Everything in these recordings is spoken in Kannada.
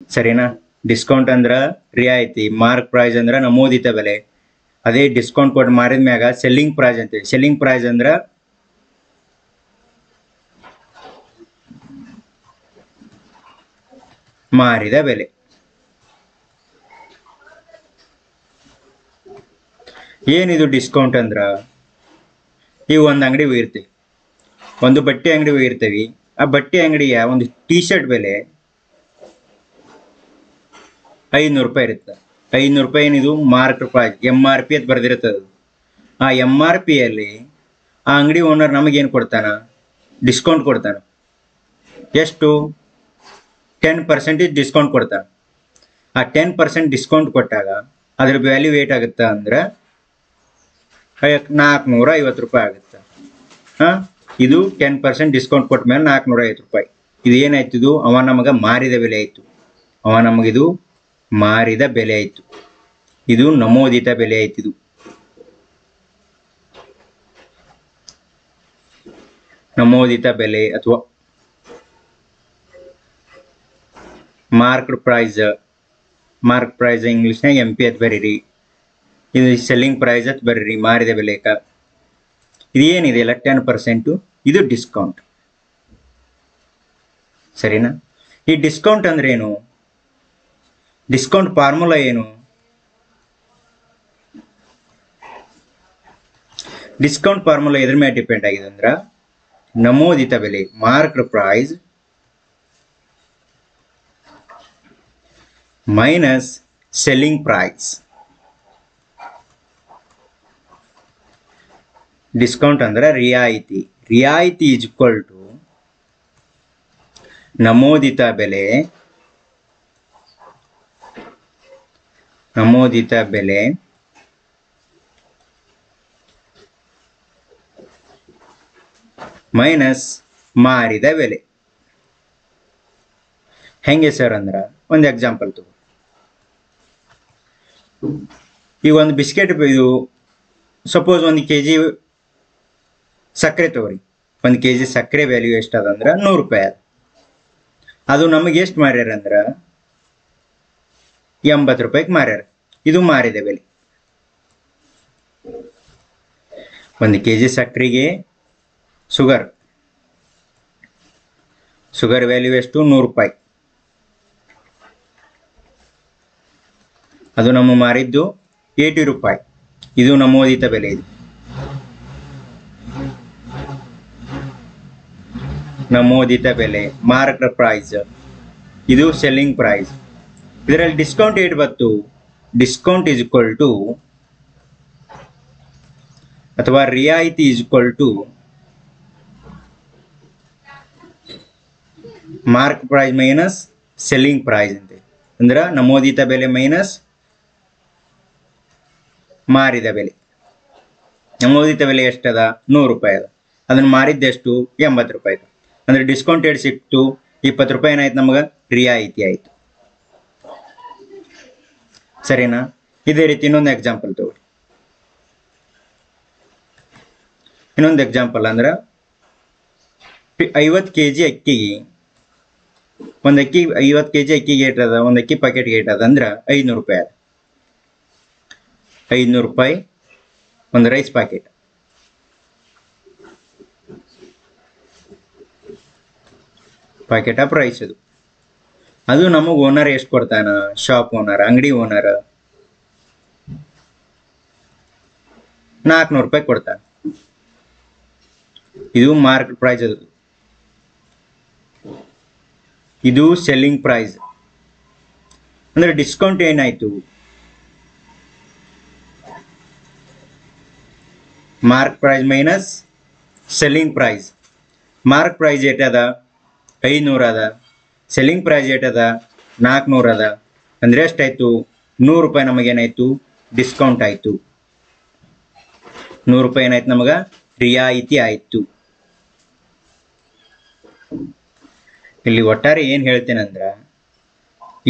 ಸರಿನಾ? ಡಿಸ್ಕೌಂಟ್ ಅಂದ್ರ ರಿಯಾಯಿತಿ, ಮಾರ್ಕ್ ಪ್ರೈಸ್ ಅಂದ್ರ ನಮೂದಿತ ಬೆಲೆ. ಅದೇ ಡಿಸ್ಕೌಂಟ್ ಕೊಟ್ಟು ಮಾರಿದ ಮ್ಯಾಗ ಸೆಲ್ಲಿಂಗ್ ಪ್ರೈಸ್ ಅಂತೀವಿ. ಸೆಲ್ಲಿಂಗ್ ಪ್ರೈಸ್ ಅಂದ್ರ ಮಾರಿದ ಬೆಲೆ. ಏನಿದು ಡಿಸ್ಕೌಂಟ್ ಅಂದ್ರ, ಈಗ ಒಂದು ಅಂಗಡಿ ಹೋಗಿರ್ತೀವಿ, ಒಂದು ಬಟ್ಟೆ ಅಂಗಡಿ ಹೋಗಿರ್ತೀವಿ. ಆ ಬಟ್ಟೆ ಅಂಗಡಿಯ ಒಂದು ಟಿ ಶರ್ಟ್ ಬೆಲೆ 500 ರೂಪಾಯಿ ಇರುತ್ತೆ. 500 ರೂಪಾಯಿ ಏನಿದು ಮಾರ್ಕ್ ಪ್ರೈಸ್, MRP ಅಂತ ಬರ್ದಿರ್ತದೆ. ಆ MRP ಯಲ್ಲಿ ಆ ಅಂಗಡಿ ಓನರ್ ನಮಗೇನು ಕೊಡ್ತಾನ? ಡಿಸ್ಕೌಂಟ್ ಕೊಡ್ತಾನ. ಎಷ್ಟು? 10% ಡಿಸ್ಕೌಂಟ್ ಕೊಡ್ತಾನೆ. ಆ 10% ಡಿಸ್ಕೌಂಟ್ ಕೊಟ್ಟಾಗ ಅದ್ರ ವ್ಯಾಲ್ಯೂ ಏಟ್ ಆಗುತ್ತೆ ಅಂದ್ರೆ 450 ರೂಪಾಯಿ ಆಗುತ್ತೆ. ಇದು 10% ಡಿಸ್ಕೌಂಟ್ ಕೊಟ್ಟ ಮೇಲೆ 450 ರೂಪಾಯಿ. ಇದು ಏನಾಯ್ತು? ಇದು ಅವ ನಮಗೆ ಮಾರಿದ ಬೆಲೆ ಆಯ್ತು. ಅವ ನಮಗಿದು ಮಾರಿದ ಬೆಲೆ ಆಯ್ತು. ಇದು ನಮೂದಿತ ಬೆಲೆ ಆಯ್ತು. ಇದು ನಮೂದಿತ ಬೆಲೆ ಅಥವಾ ಮಾರ್ಕ್ಡ್ ಪ್ರೈಸ್. ಮಾರ್ಕ್ ಪ್ರೈಸ್ ಇಂಗ್ಲೀಷ್ನಾಗ MP ಅಂತ ಬರೀರಿ. ಇದು ಸೆಲ್ಲಿಂಗ್ ಪ್ರೈಸ್ ಅಂತ ಬರೀರಿ, ಮಾರಿದ ಬೆಲೆಕ. ಇದು ಏನಿದೆಯಲ್ಲ 10%, ಇದು ಡಿಸ್ಕೌಂಟ್. ಸರಿನಾ? ಈ ಡಿಸ್ಕೌಂಟ್ ಅಂದ್ರೆ ಏನು? ಡಿಸ್ಕೌಂಟ್ ಫಾರ್ಮುಲಾ ಏನು? ಡಿಸ್ಕೌಂಟ್ ಫಾರ್ಮುಲಾ ಎದ್ರ ಮೇಲೆ ಡಿಪೆಂಡ್ ಆಗಿದೆ ಅಂದ್ರೆ, ನಮೂದಿತ ಬೆಲೆ marked price minus selling price. Discount ಅಂದ್ರೆ ರಿಯಾಯಿತಿ. ರಿಯಾಯಿತಿ ಈಸ್ ಈಕ್ವಲ್ ಟು ನಮೂದಿತ ಬೆಲೆ ಮೈನಸ್ ಮಾರಿದ ಬೆಲೆ. ಹೆಂಗೆ ಸರ್ ಅಂದ್ರೆ, ಒಂದು ಎಕ್ಸಾಂಪಲ್ ತಗೋ. ಈಗ ಒಂದು ಬಿಸ್ಕೆಟ್, ಇದು ಸಪೋಸ್ 1 kg ಸಕ್ಕರೆ ತಗೋರಿ. 1 kg ಸಕ್ಕರೆ ವ್ಯಾಲ್ಯೂ ಎಷ್ಟದಂದ್ರೆ 100 ರೂಪಾಯಿ ಅದ. ಅದು ನಮಗೆ ಎಷ್ಟು ಮಾರ್ಯಾರ ಅಂದ್ರೆ 80 ರೂಪಾಯಿಗೆ ಮಾರ್ಯಾರ. ಇದು ಮಾರಿದ ಬೆಲೆ. 1 kg ಸಕ್ಕರೆಗೆ ಶುಗರ್ ವ್ಯಾಲ್ಯೂ ಎಷ್ಟು? 100 ರೂಪಾಯಿ. ಅದು ನಮ್ಮ ಮಾರಿದ್ದು 80 ರೂಪಾಯಿ. ಇದು ನಮೂದಿತ ಬೆಲೆ. ಇದು ನಮೂದಿತ ಬೆಲೆ, ಮಾರ್ಕ್ಡ್ ಪ್ರೈಸ್. ಇದು ಸೆಲ್ಲಿಂಗ್ ಪ್ರೈಸ್. ಇದರಲ್ಲಿ ಡಿಸ್ಕೌಂಟ್ ಏಟ್ ಬಂತು? ಡಿಸ್ಕೌಂಟ್ ಈಸ್ ಈಕ್ವಲ್ ಟು ಅಥವಾ ರಿಯಾಯಿತಿ is equal to mark price minus selling price ಅಂತೆ. ಅಂದ್ರೆ ನಮೂದಿತ ಬೆಲೆ ಮೈನಸ್ ಮಾರಿದ ಬೆಲೆ. ನಮೂದಿತ ಬೆಲೆ ಎಷ್ಟದ? 100 ರೂಪಾಯಿ ಅದ. ಅದನ್ನು ಮಾರಿದ್ದೆಷ್ಟು? 80 ರೂಪಾಯಿ. ಅಂದ್ರೆ ಡಿಸ್ಕೌಂಟ್ ಏಟ್ ಸಿಕ್ತು? 20 ರೂಪಾಯಿ ಏನಾಯ್ತು ನಮಗೆ? ರಿಯಾಯಿತಿ ಆಯ್ತು. ಸರಿನಾ? ಇದೇ ರೀತಿ ಇನ್ನೊಂದು ಎಕ್ಸಾಂಪಲ್ ತಗೊಳ್ಳಿ. ಇನ್ನೊಂದು ಎಕ್ಸಾಂಪಲ್ ಅಂದ್ರೆ 50 kg ಅಕ್ಕಿಗೆ, ಒಂದು ಅಕ್ಕಿ 50 kg ಅಕ್ಕಿಗೆ ಏಟದ? ಒಂದು ಅಕ್ಕಿ ಪ್ಯಾಕೆಟ್ಗೆ ಏಟದ ಅಂದ್ರೆ 500 ರೂಪಾಯಿ ಅದ. 500 ರೂಪಾಯಿ ಒಂದು ರೈಸ್ ಪ್ಯಾಕೆಟ್. Of rice. ಅದು ನಮಗೆ ಓನರ್ ಎಷ್ಟು ಕೊಡ್ತಾನ? ಶಾಪ್ ಓನರ್, ಅಂಗಡಿ ಓನರ್ 400 ರೂಪಾಯಿ ಕೊಡ್ತಾನೆ. ಇದು ಮಾರ್ಕ್ ಪ್ರೈಸ್. ಅದು ಇದು ಸೆಲ್ಲಿಂಗ್ ಪ್ರೈಸ್. ಅಂದ್ರೆ ಡಿಸ್ಕೌಂಟ್ ಏನಾಯ್ತು? Mark price minus selling price. Mark price ಏಟದ? 500 ಅದ. Selling price ಏಟದ? 400 ಅದ. ಅಂದ್ರೆ ಎಷ್ಟಾಯ್ತು? 100 ರೂಪಾಯಿ ನಮಗೇನಾಯ್ತು? ಡಿಸ್ಕೌಂಟ್ ಆಯ್ತು. 100 ರೂಪಾಯಿ ಏನಾಯ್ತು ನಮಗ? ರಿಯಾಯಿತಿ ಆಯ್ತು. ಇಲ್ಲಿ ಒಟ್ಟಾರೆ ಏನ್ ಹೇಳ್ತೇನೆಂದ್ರ,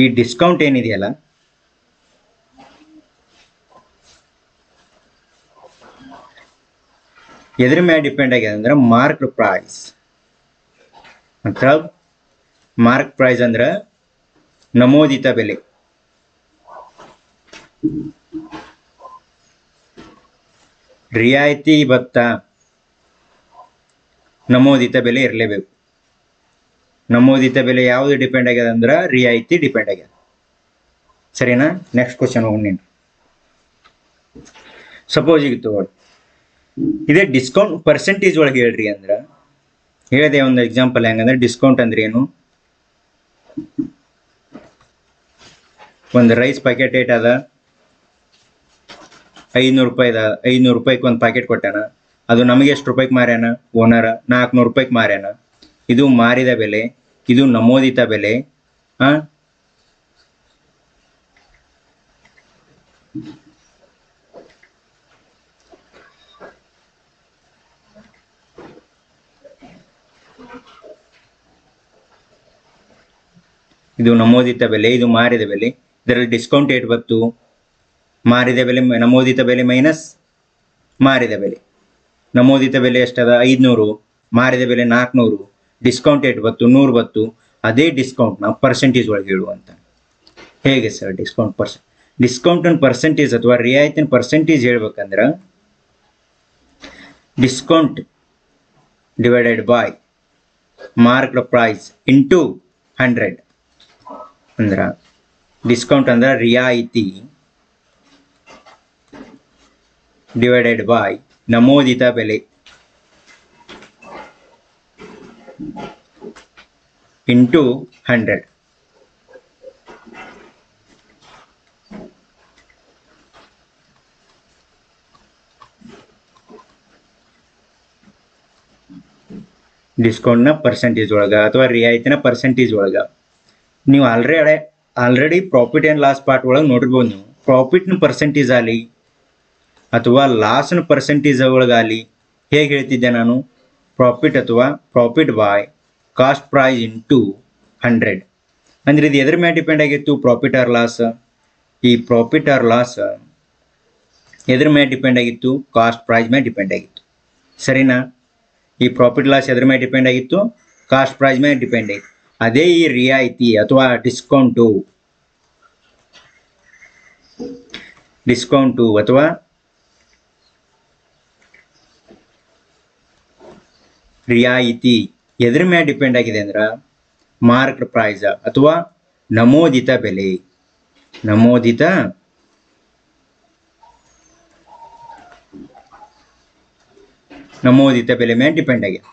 ಈ ಡಿಸ್ಕೌಂಟ್ ಏನಿದೆಯಲ್ಲ, ಎದ್ರ ಮೇಲೆ ಡಿಪೆಂಡ್ ಆಗಿದೆ ಅಂದ್ರೆ ಮಾರ್ಕ್ಡ್ ಪ್ರೈಸ್. ಮಾರ್ಕ್ ಪ್ರೈಸ್ ಅಂದ್ರೆ ನಮೂದಿತ ಬೆಲೆ. ರಿಯಾಯಿತಿ ಭತ್ತ ನಮೂದಿತ ಬೆಲೆ ಇರಲೇಬೇಕು. ನಮೂದಿತ ಬೆಲೆ ಯಾವುದು ಡಿಪೆಂಡ್ ಆಗ್ಯದ ಅಂದ್ರೆ ರಿಯಾಯಿತಿ ಡಿಪೆಂಡ್ ಆಗ್ಯದ. ಸರಿನಾ? ನೆಕ್ಸ್ಟ್ ಕ್ವಶನ್ ಹೋಗಿ ನೀನು. ಸಪೋಸ್ ಈಗ ತಗೊಳ್ಳಿ, ಇದೇ ಡಿಸ್ಕೌಂಟ್ ಪರ್ಸೆಂಟೇಜ್ ಒಳಗೆ ಹೇಳ್ರಿ ಅಂದ್ರೆ ಹೇಳಿದೆ ಒಂದು ಎಕ್ಸಾಂಪಲ್. ಹೆಂಗಂದ್ರೆ ಡಿಸ್ಕೌಂಟ್ ಅಂದ್ರೆ ಏನು? ಒಂದು ರೈಸ್ ಪ್ಯಾಕೆಟ್ ಏಟ್ ಅದ 500 ರೂಪಾಯಿ ಅದ. 500 ರೂಪಾಯಿಗೆ ಒಂದು ಪ್ಯಾಕೆಟ್ ಕೊಟ್ಟಾನ. ಅದು ನಮಗೆ ಎಷ್ಟು ರೂಪಾಯಿಗೆ ಮಾರ್ಯಾನ? ಓನರ್ 400 ರೂಪಾಯಿಗೆ ಮಾರ್ಯಾನ. ಇದು ಮಾರಿದ ಬೆಲೆ, ಇದು ನಮೂದಿತ ಬೆಲೆ. ಇದು ನಮೂದಿತ ಬೆಲೆ, ಇದು ಮಾರಿದ ಬೆಲೆ. ಇದರಲ್ಲಿ ಡಿಸ್ಕೌಂಟ್ ಏಟ್ ಬತ್ತು? ಮಾರಿದ ಬೆಲೆ ನಮೂದಿತ ಬೆಲೆ ಮೈನಸ್ ಮಾರಿದ ಬೆಲೆ. ನಮೂದಿತ ಬೆಲೆ ಎಷ್ಟದ? 500, ಮಾರಿದ ಬೆಲೆ 400. ಡಿಸ್ಕೌಂಟ್ ಏಟ್ ಬತ್ತು? 100 ಬತ್ತು. ಅದೇ ಡಿಸ್ಕೌಂಟ್ನ ಪರ್ಸೆಂಟೇಜ್ ಒಳಗೆ ಹೇಳುವಂತ. ಹೇಗೆ ಸರ್ ಡಿಸ್ಕೌಂಟ್ ಪರ್ಸೆಂಟೇಜ್ ಅಥವಾ ರಿಯಾಯಿತಿನ ಪರ್ಸೆಂಟೇಜ್ ಹೇಳ್ಬೇಕಂದ್ರೆ discount divided by marked price into 100. ಅಂದ್ರೆ ಡಿಸ್ಕೌಂಟ್ ಅಂದ್ರೆ ರಿಯಾಯಿತಿ ಡಿವೈಡೆಡ್ ಬೈ ನಮೂದಿತ ಬೆಲೆ ಇಂಟು 100. ಡಿಸ್ಕೌಂಟ್ನ ಪರ್ಸೆಂಟೇಜ್ ಒಳಗ ಅಥವಾ ರಿಯಾಯಿತಿನ ಪರ್ಸೆಂಟೇಜ್ ಒಳಗ ನೀವು already profit and loss part ಒಳಗೆ ನೋಡಿರ್ಬೋದು. ನೀವು ಪ್ರಾಫಿಟ್ನ ಪರ್ಸೆಂಟೇಜ್ ಆಗಲಿ ಅಥವಾ ಲಾಸ್ನ ಪರ್ಸೆಂಟೇಜ್ ಒಳಗಾಗಲಿ ಹೇಗೆ ಹೇಳ್ತಿದ್ದೆ ನಾನು? Profit by cost price into 100. ಅಂದ್ರೆ ಇದು ಎದ್ರ ಮೇಲೆ ಡಿಪೆಂಡ್ ಆಗಿತ್ತು? Profit or loss. ಈ ಪ್ರಾಫಿಟ್ ಆರ್ ಲಾಸ್ ಎದ್ರ ಮೇಲೆ ಡಿಪೆಂಡ್ ಆಗಿತ್ತು? ಕಾಸ್ಟ್ ಪ್ರೈಸ್ ಮೇಲೆ ಡಿಪೆಂಡ್ ಆಗಿತ್ತು. ಸರಿನಾ? ಈ ಪ್ರಾಫಿಟ್ ಲಾಸ್ ಎದ್ರ ಮೇಲೆ ಡಿಪೆಂಡ್ ಆಗಿತ್ತು? ಕಾಸ್ಟ್ ಪ್ರೈಸ್ ಮೇಲೆ ಡಿಪೆಂಡ್ ಆಗಿತ್ತು. ಅದೇ ಈ ರಿಯಾಯಿತಿ ಅಥವಾ ಡಿಸ್ಕೌಂಟು ಅಥವಾ ರಿಯಾಯಿತಿ ಎದ್ರ ಮೇಲೆ ಡಿಪೆಂಡ್ ಆಗಿದೆ ಅಂದ್ರೆ ಮಾರ್ಕ್ಡ್ ಪ್ರೈಸ್ ಅಥವಾ ನಮೂದಿತ ಬೆಲೆ. ನಮೂದಿತ ಬೆಲೆ ಮೇಲೆ ಡಿಪೆಂಡ್ ಆಗಿದೆ.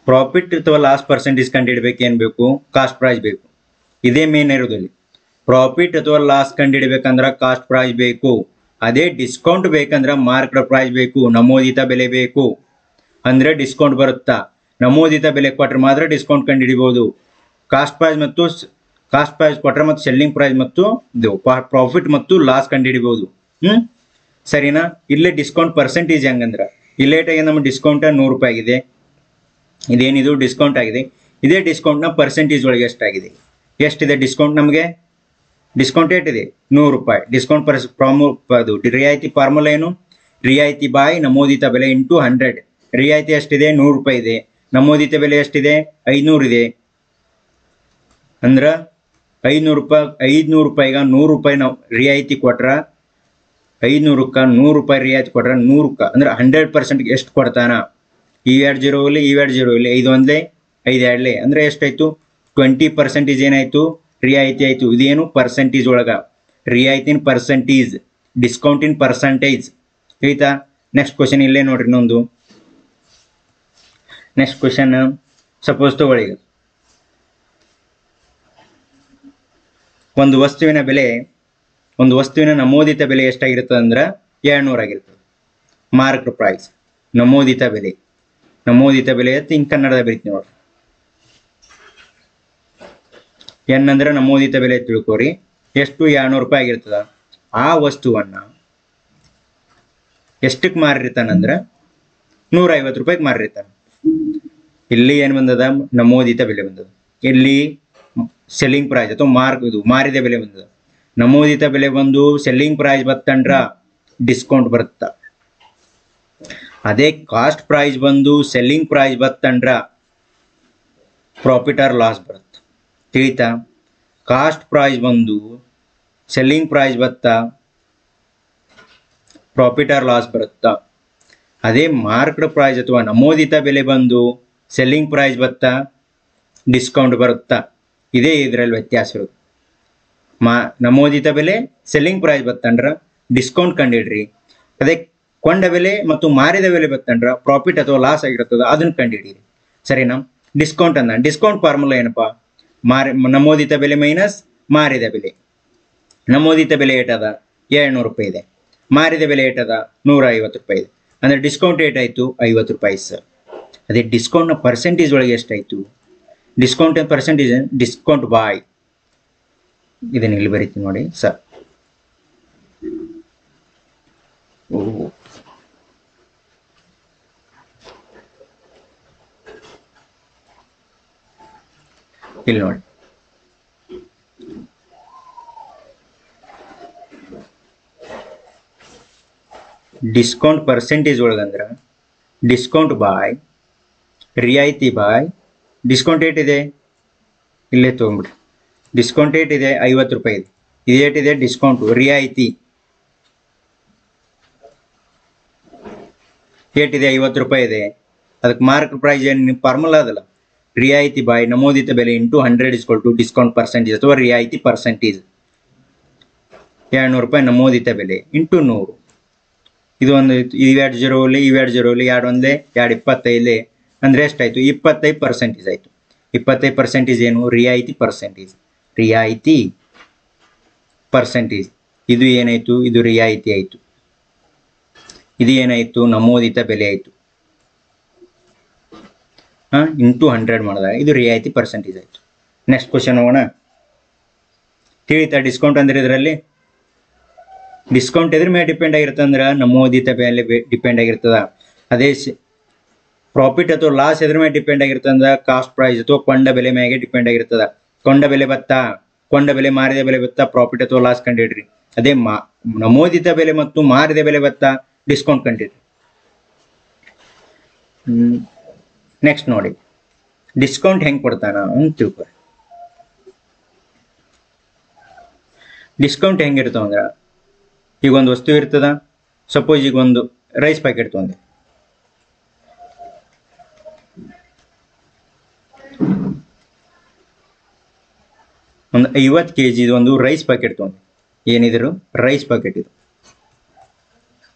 ಪ್ರಾಫಿಟ್ ಅಥವಾ ಲಾಸ್ ಪರ್ಸೆಂಟೇಜ್ ಕಂಡುಹಿಡಬೇಕು. ಏನು ಬೇಕು? ಕಾಸ್ಟ್ ಪ್ರೈಸ್ ಬೇಕು. ಇದೇ ಮೇನ್ ಇರೋದಲ್ಲಿ. ಪ್ರಾಫಿಟ್ ಅಥವಾ ಲಾಸ್ ಕಂಡುಹಿಡಬೇಕಂದ್ರೆ ಕಾಸ್ಟ್ ಪ್ರೈಸ್ ಬೇಕು. ಅದೇ ಡಿಸ್ಕೌಂಟ್ ಬೇಕಂದ್ರೆ ಮಾರ್ಕ್ಡ್ ಪ್ರೈಸ್ ಬೇಕು, ನಮೂದಿತ ಬೆಲೆ ಬೇಕು. ಅಂದ್ರೆ ಡಿಸ್ಕೌಂಟ್ ಬರುತ್ತಾ? ನಮೂದಿತ ಬೆಲೆ ಕೊಟ್ಟರೆ ಮಾತ್ರ ಡಿಸ್ಕೌಂಟ್ ಕಂಡುಹಿಡಿಬಹುದು. ಕಾಸ್ಟ್ ಪ್ರೈಸ್ ಕೊಟ್ಟರೆ ಮತ್ತು ಸೆಲ್ಲಿಂಗ್ ಪ್ರೈಸ್ ಮತ್ತು ಪ್ರಾಫಿಟ್ ಮತ್ತು ಲಾಸ್ ಕಂಡುಹಿಡಿಬಹುದು. ಸರಿನಾ? ಇಲ್ಲೇ ಡಿಸ್ಕೌಂಟ್ ಪರ್ಸೆಂಟೇಜ್ ಹೆಂಗಂದ್ರೆ ಇಲ್ಲೇಟಾಗಿ ನಮ್ಮ ಡಿಸ್ಕೌಂಟ್ 100 ರೂಪಾಯಿ ಆಗಿದೆ. ಇದೇನಿದು ಡಿಸ್ಕೌಂಟ್ ಆಗಿದೆ. ಇದೇ ಡಿಸ್ಕೌಂಟ್ನ ಪರ್ಸೆಂಟೇಜ್ ಒಳಗೆ ಎಷ್ಟಾಗಿದೆ? ಎಷ್ಟಿದೆ ಡಿಸ್ಕೌಂಟ್? ನಮಗೆ ಡಿಸ್ಕೌಂಟ್ ಏಟಿದೆ? 100 ರೂಪಾಯಿ. ಡಿಸ್ಕೌಂಟ್ ಅದು ರಿಯಾಯಿತಿ ಫಾರ್ಮುಲಾ ಏನು? ರಿಯಾಯಿತಿ ಬೈ ನಮೂದಿತ ಬೆಲೆ ಇಂಟು 100. ರಿಯಾಯಿತಿ ಎಷ್ಟಿದೆ? 100 ರೂಪಾಯಿ ಇದೆ. ನಮೂದಿತ ಬೆಲೆ ಎಷ್ಟಿದೆ? 500 ಇದೆ. ಅಂದ್ರೆ 500 ರೂಪಾಯಿಗೆ 100 ರೂಪಾಯಿ ನಾವು ರಿಯಾಯಿತಿ ಕೊಟ್ರ 500ಕ್ಕೆ 100 ರೂಪಾಯಿ ರಿಯಾಯಿತಿ ಕೊಟ್ರ 100ಕ್ಕೆ ಅಂದ್ರೆ 100% ಎಷ್ಟು ಕೊಡ್ತಾನ? ಇವೆರಡು ಜೀರೋ ಇಲ್ಲಿ, ಇವೆರಡು ಜೀರೋ ಇಲ್ಲಿ, 5 ಒಂದೇ 5 ಎರಡಲೇ ಅಂದ್ರೆ ಎಷ್ಟಾಯ್ತು? 20% ಏನಾಯ್ತು? ರಿಯಾಯಿತಿ ಆಯ್ತು. ಇದೇನು? ಪರ್ಸೆಂಟೇಜ್ ಒಳಗ ರಿಯಾಯಿತಿನ ಪರ್ಸೆಂಟೇಜ್, ಡಿಸ್ಕೌಂಟಿನ ಪರ್ಸೆಂಟೇಜ್. ಆಯ್ತಾ? ನೆಕ್ಸ್ಟ್ ಕ್ವಶನ್ ಇಲ್ಲೇ ನೋಡ್ರಿ. ಇನ್ನೊಂದು ನೆಕ್ಸ್ಟ್ ಕ್ವಶನ್ ಸಪೋಸ್ ತಗೊಳ್ಳಿ. ಒಂದು ವಸ್ತುವಿನ ನಮೂದಿತ ಬೆಲೆ ಎಷ್ಟಾಗಿರ್ತದೆ ಅಂದ್ರೆ 200 ಆಗಿರ್ತದೆ. ಮಾರ್ಕ್ಡ್ ಪ್ರೈಸ್ ನಮೂದಿತ ಬೆಲೆ ಹಿಂಗೆ ಕನ್ನಡದ ಬರೀತೀವಿ ನೋಡ್ರಿ. ಎನ್ ಅಂದ್ರೆ ನಮೂದಿತ ಬೆಲೆ ತಿಳ್ಕೊರಿ. ಎಷ್ಟು? 200 ರೂಪಾಯಿ ಆಗಿರ್ತದ. ಆ ವಸ್ತುವನ್ನ ಎಷ್ಟಕ್ಕೆ ಮಾರಿರ್ತಾನಂದ್ರೆ 150 ರೂಪಾಯಿಗೆ ಮಾರಿರ್ತಾನೆ. ಇಲ್ಲಿ ಏನು ಬಂದದ? ನಮೂದಿತ ಬೆಲೆ ಬಂದದ. ಇಲ್ಲಿ ಸೆಲ್ಲಿಂಗ್ ಪ್ರೈಸ್ ಅಥವಾ ಮಾರಿದ ಬೆಲೆ ಬಂದದ. ನಮೂದಿತ ಬೆಲೆ ಬಂದು ಸೆಲ್ಲಿಂಗ್ ಪ್ರೈಸ್ ಬತ್ತಂದ್ರ ಡಿಸ್ಕೌಂಟ್ ಬರುತ್ತ. ಅದೇ ಕಾಸ್ಟ್ ಪ್ರೈಸ್ ಬಂದು ಸೆಲ್ಲಿಂಗ್ ಪ್ರೈಸ್ ಬತ್ತಂದ್ರ ಪ್ರಾಫಿಟ್ ಆರ್ ಲಾಸ್ ಬರುತ್ತೆ. ತಿಳಿತಾ? ಕಾಸ್ಟ್ ಪ್ರೈಸ್ ಬಂದು ಸೆಲ್ಲಿಂಗ್ ಪ್ರೈಸ್ ಬತ್ತಾ ಪ್ರಾಫಿಟ್ ಆರ್ ಲಾಸ್ ಬರುತ್ತಾ? ಅದೇ ಮಾರ್ಕ್ಡ್ ಪ್ರೈಸ್ ಅಥವಾ ನಮೂದಿತ ಬೆಲೆ ಬಂದು ಸೆಲ್ಲಿಂಗ್ ಪ್ರೈಸ್ ಬತ್ತಾ ಡಿಸ್ಕೌಂಟ್ ಬರುತ್ತಾ? ಇದೇ ಇದರಲ್ಲಿ ವ್ಯತ್ಯಾಸ ಇರುತ್ತೆ. ನಮೂದಿತ ಬೆಲೆ ಸೆಲ್ಲಿಂಗ್ ಪ್ರೈಸ್ ಬತ್ತಂದ್ರ ಡಿಸ್ಕೌಂಟ್ ಕಂಡಿಡ್ರಿ. ಅದೇ ಕೊಂಡ ಬೆಲೆ ಮತ್ತು ಮಾರಿದ ಬೆಲೆ ಬತ್ತಂದ್ರ ಪ್ರಾಫಿಟ್ ಅಥವಾ ಲಾಸ್ ಆಗಿರ್ತದ, ಅದನ್ನ ಕಂಡುಹಿಡಿಯಿರಿ. ಸರಿನಾ? ಡಿಸ್ಕೌಂಟ್ ಅಂದ ಡಿಸ್ಕೌಂಟ್ ಫಾರ್ಮುಲಾ ಏನಪ್ಪಾ? ನಮೂದಿತ ಬೆಲೆ ಮೈನಸ್ ಮಾರಿದ ಬೆಲೆ. ನಮೂದಿತ ಬೆಲೆ ಏಟದ 200 ರೂಪಾಯಿ ಇದೆ, ಮಾರಿದ ಬೆಲೆ ಏಟದ 150 ರೂಪಾಯಿ ಇದೆ. ಅಂದ್ರೆ ಡಿಸ್ಕೌಂಟ್ ಏಟಾಯ್ತು 50 ರೂಪಾಯಿ ಸರ್. ಅದೇ ಡಿಸ್ಕೌಂಟ್ನ ಪರ್ಸೆಂಟೇಜ್ ಒಳಗೆ ಎಷ್ಟಾಯ್ತು? ಡಿಸ್ಕೌಂಟ್ ಪರ್ಸೆಂಟೇಜ್ ಡಿಸ್ಕೌಂಟ್ ಬಾಯ್, ಇದನ್ನ ಇಲ್ಲಿ ಬರೀತೀನಿ ನೋಡಿ ಸರ್. ಇಲ್ಲಿ ನೋಡಿ, ಡಿಸ್ಕೌಂಟ್ ಪರ್ಸೆಂಟೇಜ್ ಒಳಗಂದ್ರ ಡಿಸ್ಕೌಂಟ್ ಬಾಯ್ ರಿಯಾಯಿತಿ ಬಾಯ್ ಡಿಸ್ಕೌಂಟ್ ಏಟಿದೆ ಇಲ್ಲೇ ತೊಗೊಂಬಿಡ್ರಿ. ಡಿಸ್ಕೌಂಟ್ ಏಟಿದೆ 50 ರೂಪಾಯಿ ಇದೆ. ಇದೇಟಿದೆ ಡಿಸ್ಕೌಂಟು. ರಿಯಾಯಿತಿ ಏಟಿದೆ 50 ರೂಪಾಯಿ ಇದೆ. ಅದಕ್ಕೆ ಮಾರ್ಕ್ ಪ್ರೈಸ್ ಏನು ಫಾರ್ಮುಲಾ ಅದಲ್ಲ, ರಿಯಾಯಿತಿ ಬಾಯ್ ನಮೂದಿತ ಬೆಲೆ ಇಂಟು 100 ಡಿಸ್ಕೌಂಟ್ ಪರ್ಸೆಂಟೇಜ್ ಅಥವಾ ರಿಯಾಯಿತಿ ಪರ್ಸೆಂಟೇಜ್. 200 ರೂಪಾಯಿ ನಮೂದಿತ ಬೆಲೆ ಇಂಟು 100. ಇದು ಒಂದು ಇವೆರಡು ಜೀರೋಲಿ ಇವೆರಡು ಜೀರೋಲಿ 2 ಒಂದೇ 2 25 ಅಂದರೆ ಎಷ್ಟಾಯಿತು? 25% ಆಯಿತು. 25% ಏನು? ರಿಯಾಯಿತಿ ಪರ್ಸೆಂಟೇಜ್. ರಿಯಾಯಿತಿ ಪರ್ಸೆಂಟೇಜ್. ಇದು ಏನಾಯಿತು? ಇದು ರಿಯಾಯಿತಿ ಆಯಿತು. ಇದು ಏನಾಯಿತು? ನಮೂದಿತ ಬೆಲೆ ಆಯಿತು. ಇಂಟು 100 ಮಾಡಿದಾಗ ಇದು ರಿಯಾಯಿತಿ ಪರ್ಸೆಂಟೇಜ್ ಆಯಿತು. ನೆಕ್ಸ್ಟ್ ಕ್ವಶನ್ ಹೋಗೋಣ. ತಿಳಿತಾ? ಡಿಸ್ಕೌಂಟ್ ಅಂದ್ರೆ ಇದರಲ್ಲಿ ಡಿಸ್ಕೌಂಟ್ ಎದ್ರ ಮೇಲೆ ಡಿಪೆಂಡ್ ಆಗಿರ್ತದೆ ಅಂದ್ರೆ ನಮೂದಿತ ಬೆಲೆ ಡಿಪೆಂಡ್ ಆಗಿರ್ತದ. ಅದೇ ಪ್ರಾಫಿಟ್ ಅಥವಾ ಲಾಸ್ ಎದ್ರ ಮೇಲೆ ಡಿಪೆಂಡ್ ಆಗಿರ್ತದೆ ಅಂದ್ರೆ ಕಾಸ್ಟ್ ಪ್ರೈಸ್ ಅಥವಾ ಕೊಂಡ ಬೆಲೆ ಮೇಲೆ ಡಿಪೆಂಡ್ ಆಗಿರ್ತದ. ಕೊಂಡ ಬೆಲೆ ಬತ್ತಾ, ಕೊಂಡ ಬೆಲೆ ಮಾರಿದ ಬೆಲೆ ಬತ್ತಾ, ಪ್ರಾಫಿಟ್ ಅಥವಾ ಲಾಸ್ ಕಂಡಿಡ್ರಿ. ಅದೇ ನಮೂದಿತ ಬೆಲೆ ಮತ್ತು ಮಾರಿದ ಬೆಲೆ ಬತ್ತಾ, ಡಿಸ್ಕೌಂಟ್ ಕಂಡಿಡ್ರಿ. ನೆಕ್ಸ್ಟ್ ನೋಡಿ, ಡಿಸ್ಕೌಂಟ್ ಹೆಂಗೆ ಕೊಡ್ತಾನ ಅಂತ ತಿಳ್ಕೊರಿ. ಡಿಸ್ಕೌಂಟ್ ಹೆಂಗಿರ್ತಾವ ಅಂದ್ರೆ, ಈಗ ಒಂದು ವಸ್ತು ಇರ್ತದ. ಸಪೋಸ್ ಈಗ ಒಂದು ರೈಸ್ ಪ್ಯಾಕೆಟ್ ತೊಗೊಂಡೆ, ಒಂದು 50 kg ಒಂದು ರೈಸ್ ಪ್ಯಾಕೆಟ್ ತೊಗೊಂಡೆ. ಏನಿದ್ರು ರೈಸ್ ಪ್ಯಾಕೆಟ್ ಇದು.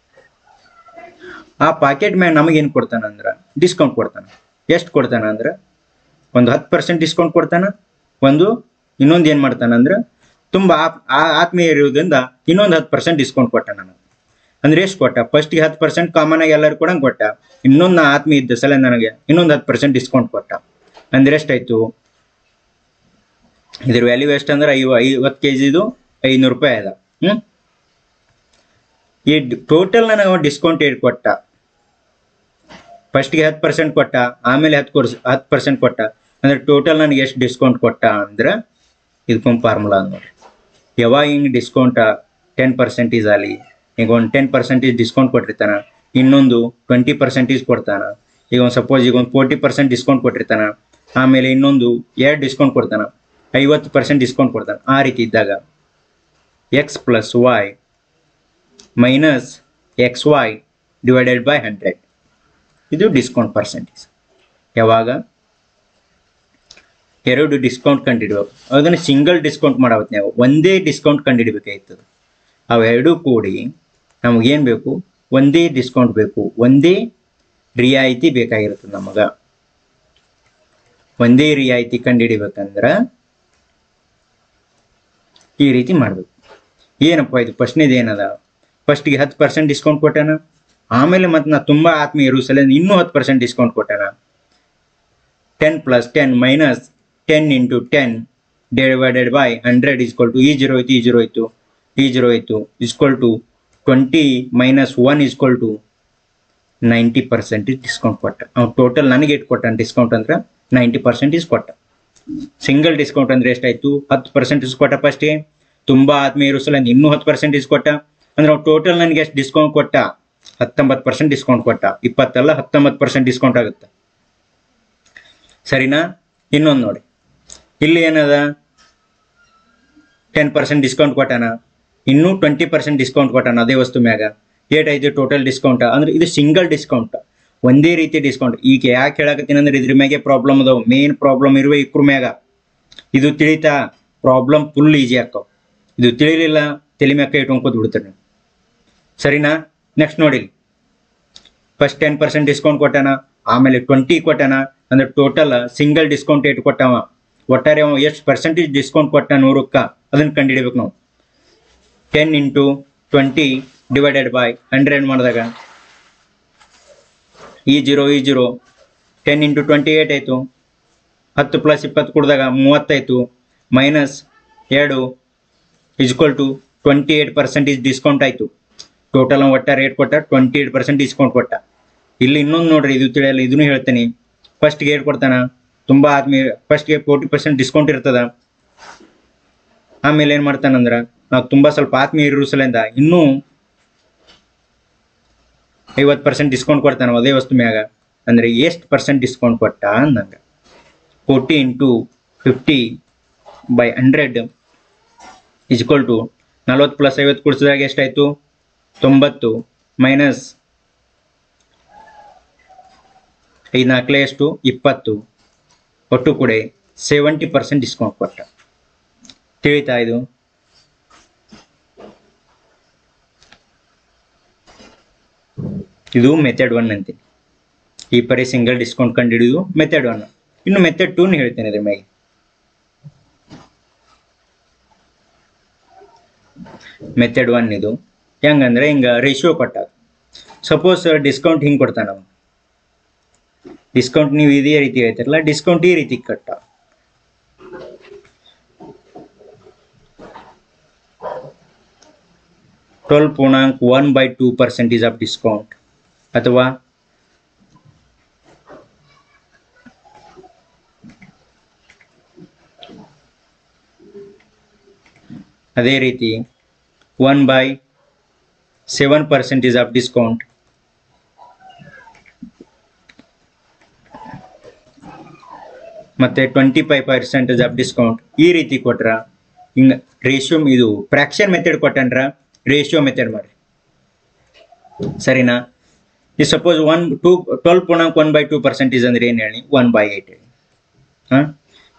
ಆ ಪ್ಯಾಕೆಟ್ ಮ್ಯಾಗ ನಮಗೇನು ಕೊಡ್ತಾನಂದ್ರೆ ಡಿಸ್ಕೌಂಟ್ ಕೊಡ್ತಾನೆ. ಎಷ್ಟು ಕೊಡ್ತಾನೆ ಅಂದ್ರೆ ಒಂದು 10% ಡಿಸ್ಕೌಂಟ್ ಕೊಡ್ತಾನೆ. ಇನ್ನೊಂದು ಏನು ಮಾಡ್ತಾನಂದ್ರೆ ತುಂಬ ಆತ್ಮೀಯ ಇರುವುದರಿಂದ ಇನ್ನೊಂದು 10% ಡಿಸ್ಕೌಂಟ್ ಕೊಟ್ಟ ನನಗೆ. ಅಂದ್ರೆ ಎಷ್ಟು ಕೊಟ್ಟ? ಫಸ್ಟಿಗೆ 10% ಕಾಮನ್ ಆಗಿ ಎಲ್ಲರೂ ಕೊಡಂಗೆ ಕೊಟ್ಟ. ಇನ್ನೊಂದು ಆತ್ಮೀಯ ಇದ್ದ ಸಲ ನನಗೆ ಇನ್ನೊಂದು 10% ಡಿಸ್ಕೌಂಟ್ ಕೊಟ್ಟ. ಅಂದ್ರೆ ಎಷ್ಟಾಯ್ತು? ಇದ್ರ ವ್ಯಾಲ್ಯೂ ಎಷ್ಟು ಅಂದ್ರೆ 50 kg 500 ರೂಪಾಯಿ ಅದ. ಈ ಟೋಟಲ್ ನನಗೆ ಡಿಸ್ಕೌಂಟ್ ಏಟ್ ಕೊಟ್ಟ? ಫಸ್ಟ್ಗೆ 10% ಕೊಟ್ಟ, ಆಮೇಲೆ 10% ಕೊಟ್ಟ. ಅಂದ್ರೆ ಟೋಟಲ್ ನನಗೆ ಎಷ್ಟು ಡಿಸ್ಕೌಂಟ್ ಕೊಟ್ಟ ಅಂದ್ರೆ ಇದಕ್ಕೊಂದು ಫಾರ್ಮುಲಾ ನೋಡ್ರಿ. ಯಾವಾಗ ಹಿಂಗೆ ಡಿಸ್ಕೌಂಟ 10% ಆಗಲಿ, ಈಗ ಒಂದು 10% ಡಿಸ್ಕೌಂಟ್ ಕೊಟ್ಟಿರ್ತಾನ, ಇನ್ನೊಂದು 20% ಕೊಡ್ತಾನ. ಈಗ ಒಂದು ಸಪೋಸ್ ಈಗ ಒಂದು 40% ಡಿಸ್ಕೌಂಟ್ ಕೊಟ್ಟಿರ್ತಾನ, ಆಮೇಲೆ ಇನ್ನೊಂದು 2 ಡಿಸ್ಕೌಂಟ್ ಕೊಡ್ತಾನ, 50% ಡಿಸ್ಕೌಂಟ್ ಕೊಡ್ತಾನೆ. ಆ ರೀತಿ ಇದ್ದಾಗ x + y - xy / 100 ಇದು ಡಿಸ್ಕೌಂಟ್ ಪರ್ಸೆಂಟೇಜ್. ಯಾವಾಗ ಎರಡು ಡಿಸ್ಕೌಂಟ್ ಕಂಡುಹಿಡಿಬೇಕು, ಅದನ್ನು ಸಿಂಗಲ್ ಡಿಸ್ಕೌಂಟ್ ಮಾಡಾವತ್ತು ನಾವು ಒಂದೇ ಡಿಸ್ಕೌಂಟ್ ಕಂಡುಹಿಡಿಬೇಕಾಯ್ತದೆ. ಅವೆರಡೂ ಕೂಡಿ ನಮಗೇನು ಬೇಕು? ಒಂದೇ ಡಿಸ್ಕೌಂಟ್ ಬೇಕು, ಒಂದೇ ರಿಯಾಯಿತಿ ಬೇಕಾಗಿರ್ತದೆ ನಮಗೆ. ಒಂದೇ ರಿಯಾಯಿತಿ ಕಂಡುಹಿಡಿಬೇಕಂದ್ರೆ ಈ ರೀತಿ ಮಾಡಬೇಕು. ಏನಪ್ಪ ಇದು? ಫಸ್ಟ್ನೇದು ಏನದ? ಫಸ್ಟಿಗೆ 10% ಡಿಸ್ಕೌಂಟ್ ಕೊಟ್ಟಾನ, ಆಮೇಲೆ ಮತ್ತೆ ನಾ ತುಂಬ ಆತ್ಮೀಯ ಇರೋ ಸಲ ಇನ್ನೂ 10% ಡಿಸ್ಕೌಂಟ್ ಕೊಟ್ಟಾನ. 10 + 10 - 10 × 10 / 100 = ಈ 0 ಹೋಯ್ತು, ಈ 0 ಹೋಯ್ತು, ಈ 0 ಹೋಯ್ತು, = 20 - 1 = 90% ಡಿಸ್ಕೌಂಟ್ ಕೊಟ್ಟ. ಅವ್ನು ಟೋಟಲ್ ನನಗೆ ಎಷ್ಟು ಕೊಟ್ಟಾನ ಡಿಸ್ಕೌಂಟ್ ಅಂದ್ರೆ 90% ಕೊಟ್ಟ. ಸಿಂಗಲ್ ಡಿಸ್ಕೌಂಟ್ ಅಂದ್ರೆ ಎಷ್ಟಾಯ್ತು? 10% ಕೊಟ್ಟ ಫಸ್ಟಿಗೆ, ತುಂಬ ಆತ್ಮೀಯ ಇರೋ ಸಲ ಇನ್ನೂ 10% ಕೊಟ್ಟ. ಅಂದ್ರೆ ಅವ್ನು ಟೋಟಲ್ ನನಗೆ ಎಷ್ಟು ಡಿಸ್ಕೌಂಟ್ ಕೊಟ್ಟ? 19% ಡಿಸ್ಕೌಂಟ್ ಕೊಟ್ಟ, 20 ಅಲ್ಲ 19% ಡಿಸ್ಕೌಂಟ್ ಆಗುತ್ತೆ. ಸರಿನಾ? ಇನ್ನೊಂದು ನೋಡಿ, ಇಲ್ಲಿ ಏನದ 10% ಡಿಸ್ಕೌಂಟ್ ಕೊಟ್ಟಾನ, ಇನ್ನೂ 20% ಡಿಸ್ಕೌಂಟ್ ಕೊಟ್ಟಾನ ಅದೇ ವಸ್ತು ಮ್ಯಾಗ. ಏಟಾಯ್ತು ಟೋಟಲ್ ಡಿಸ್ಕೌಂಟ್ ಅಂದ್ರೆ ಇದು ಸಿಂಗಲ್ ಡಿಸ್ಕೌಂಟ್, ಒಂದೇ ರೀತಿ ಡಿಸ್ಕೌಂಟ್. ಈಗ ಯಾಕೆ ಹೇಳಕತ್ತೀನಿ ಅಂದ್ರೆ ಇದ್ರ ಮ್ಯಾಗೆ ಪ್ರಾಬ್ಲಮ್ ಅದಾವ, ಮೇನ್ ಪ್ರಾಬ್ಲಮ್ ಇರುವೆ ಇಕ್ರ ಮ್ಯಾಗ. ಇದು ತಿಳಿತಾ ಪ್ರಾಬ್ಲಮ್ ಫುಲ್ ಈಜಿ ಆಕ್ಕವ. ಇದು ತಿಳಿಲಿಲ್ಲ ತಲೆ ಮ್ಯಾಕ ಇಟ್ಕೊಂಡ್ ಬಿಡ್ತಾರೆ ನೀವು. ಸರಿನಾ? ನೆಕ್ಸ್ಟ್ ನೋಡಿ, ಫಸ್ಟ್ 10% ಡಿಸ್ಕೌಂಟ್ ಕೊಟ್ಟಾನ, ಆಮೇಲೆ 20 ಕೊಟ್ಟಾನ. ಅಂದ್ರೆ ಟೋಟಲ್ ಸಿಂಗಲ್ ಡಿಸ್ಕೌಂಟ್ ಏಟ್ ಕೊಟ್ಟಾವ, ಒಟ್ಟಾರೆ ಅವ ಎಷ್ಟು ಪರ್ಸೆಂಟೇಜ್ ಡಿಸ್ಕೌಂಟ್ ಕೊಟ್ಟ 100ಕ್ಕೆ ಅದನ್ನ ಕಂಡುಹಿಡಿಬೇಕು ನಾವು. 10 × 20 ಡಿವೈಡೆಡ್ ಬೈ 100 ಮಾಡಿದಾಗ ಈ 0 10 × 20 ಏಟಾಯಿತು, 10 + 20 ಕೊಡಿದಾಗ 30 ಆಯಿತು, ಮೈನಸ್ 2 = 28% ಡಿಸ್ಕೌಂಟ್ ಆಯಿತು. ಟೋಟಲ್ ಒಟ್ಟಾರೆ ರೇಟ್ ಕೊಟ್ಟ 28% ಡಿಸ್ಕೌಂಟ್ ಕೊಟ್ಟ. ಇಲ್ಲಿ ಇನ್ನೊಂದು ನೋಡ್ರಿ, ಇದು ತಿಳಿಯಲ್ಲ, ಇದನ್ನು ಹೇಳ್ತೀನಿ. ಫಸ್ಟ್ಗೆ ಏಟ್ ಕೊಡ್ತಾನ, ತುಂಬ ಆದ್ಮೇಲೆ ಫಸ್ಟ್ಗೆ 40% ಡಿಸ್ಕೌಂಟ್ ಇರ್ತದ. ಆಮೇಲೆ ಏನು ಮಾಡ್ತಾನಂದ್ರೆ ನಾವು ತುಂಬ ಸ್ವಲ್ಪ ಆತ್ಮೀಯ ಇರೋ ಸಲಿಂದ ಇನ್ನೂ 50% ಡಿಸ್ಕೌಂಟ್ ಕೊಡ್ತಾನ ಅದೇ ವಸ್ತು ಮ್ಯಾಗ. ಅಂದರೆ ಎಷ್ಟು ಪರ್ಸೆಂಟ್ ಡಿಸ್ಕೌಂಟ್ ಕೊಟ್ಟ ಅಂದಂಗೆ 40 × 50/100 = 40 + 50 ಕೂಡಿಸಿದಾಗ ಎಷ್ಟಾಯಿತು, 90 ಮೈನಸ್ 5 × 4 ಎಷ್ಟು 20, ಒಟ್ಟು ಕೂಡ 70% ಡಿಸ್ಕೌಂಟ್ ಕೊಟ್ಟ. ತಿಳಿತಾ? ಇದು ಮೆಥಡ್ 1 ಅಂತೀನಿ. ಈ ಪರಿ ಸಿಂಗಲ್ ಡಿಸ್ಕೌಂಟ್ ಕಂಡು ಹಿಡಿದು ಮೆಥಡ್ 1. ಇನ್ನು ಮೆಥಡ್ 2 ಹೇಳ್ತೇನೆ ಅದ್ರ ಮ್ಯಾಗೆ. ಮೆಥಡ್ 1 ಇದು ಹೆಂಗಂದ್ರೆ ಹಿಂಗ ರೇಷಿಯೋ ಕೊಟ್ಟಾಗ, ಸಪೋಸ್ ಡಿಸ್ಕೌಂಟ್ ಹಿಂಗೆ ಕೊಡ್ತಾನ, ಡಿಸ್ಕೌಂಟ್ ನೀವು ಇದೇ ರೀತಿ ಹೇಳ್ತಿರಲ್ಲ, ಡಿಸ್ಕೌಂಟ್ ಈ ರೀತಿ ಕಟ್ಟ. (12.1/2% ಆಫ್ ಡಿಸ್ಕೌಂಟ್ ಅಥವಾ ಅದೇ ರೀತಿ 1/7% ಆಫ್ ಡಿಸ್ಕೌಂಟ್, ಮತ್ತೆ 25% ಆಫ್ ಡಿಸ್ಕೌಂಟ್. ಈ ರೀತಿ ಕೊಟ್ರ ಹಿಂಗ ರೇಷಿಯೋ, ಇದು ಫ್ರಾಕ್ಷನ್ ಮೆಥಡ್ ಕೊಟ್ಟನ್ರ ರೇಷಿಯೋ ಮೆಥಡ್ ಮಾಡಿ. ಸರಿನಾ? ಈ ಸಪೋಸ್ 12.1/2% ಅಂದ್ರೆ ಏನು ಹೇಳಿ, 1/8 ಹೇಳಿ.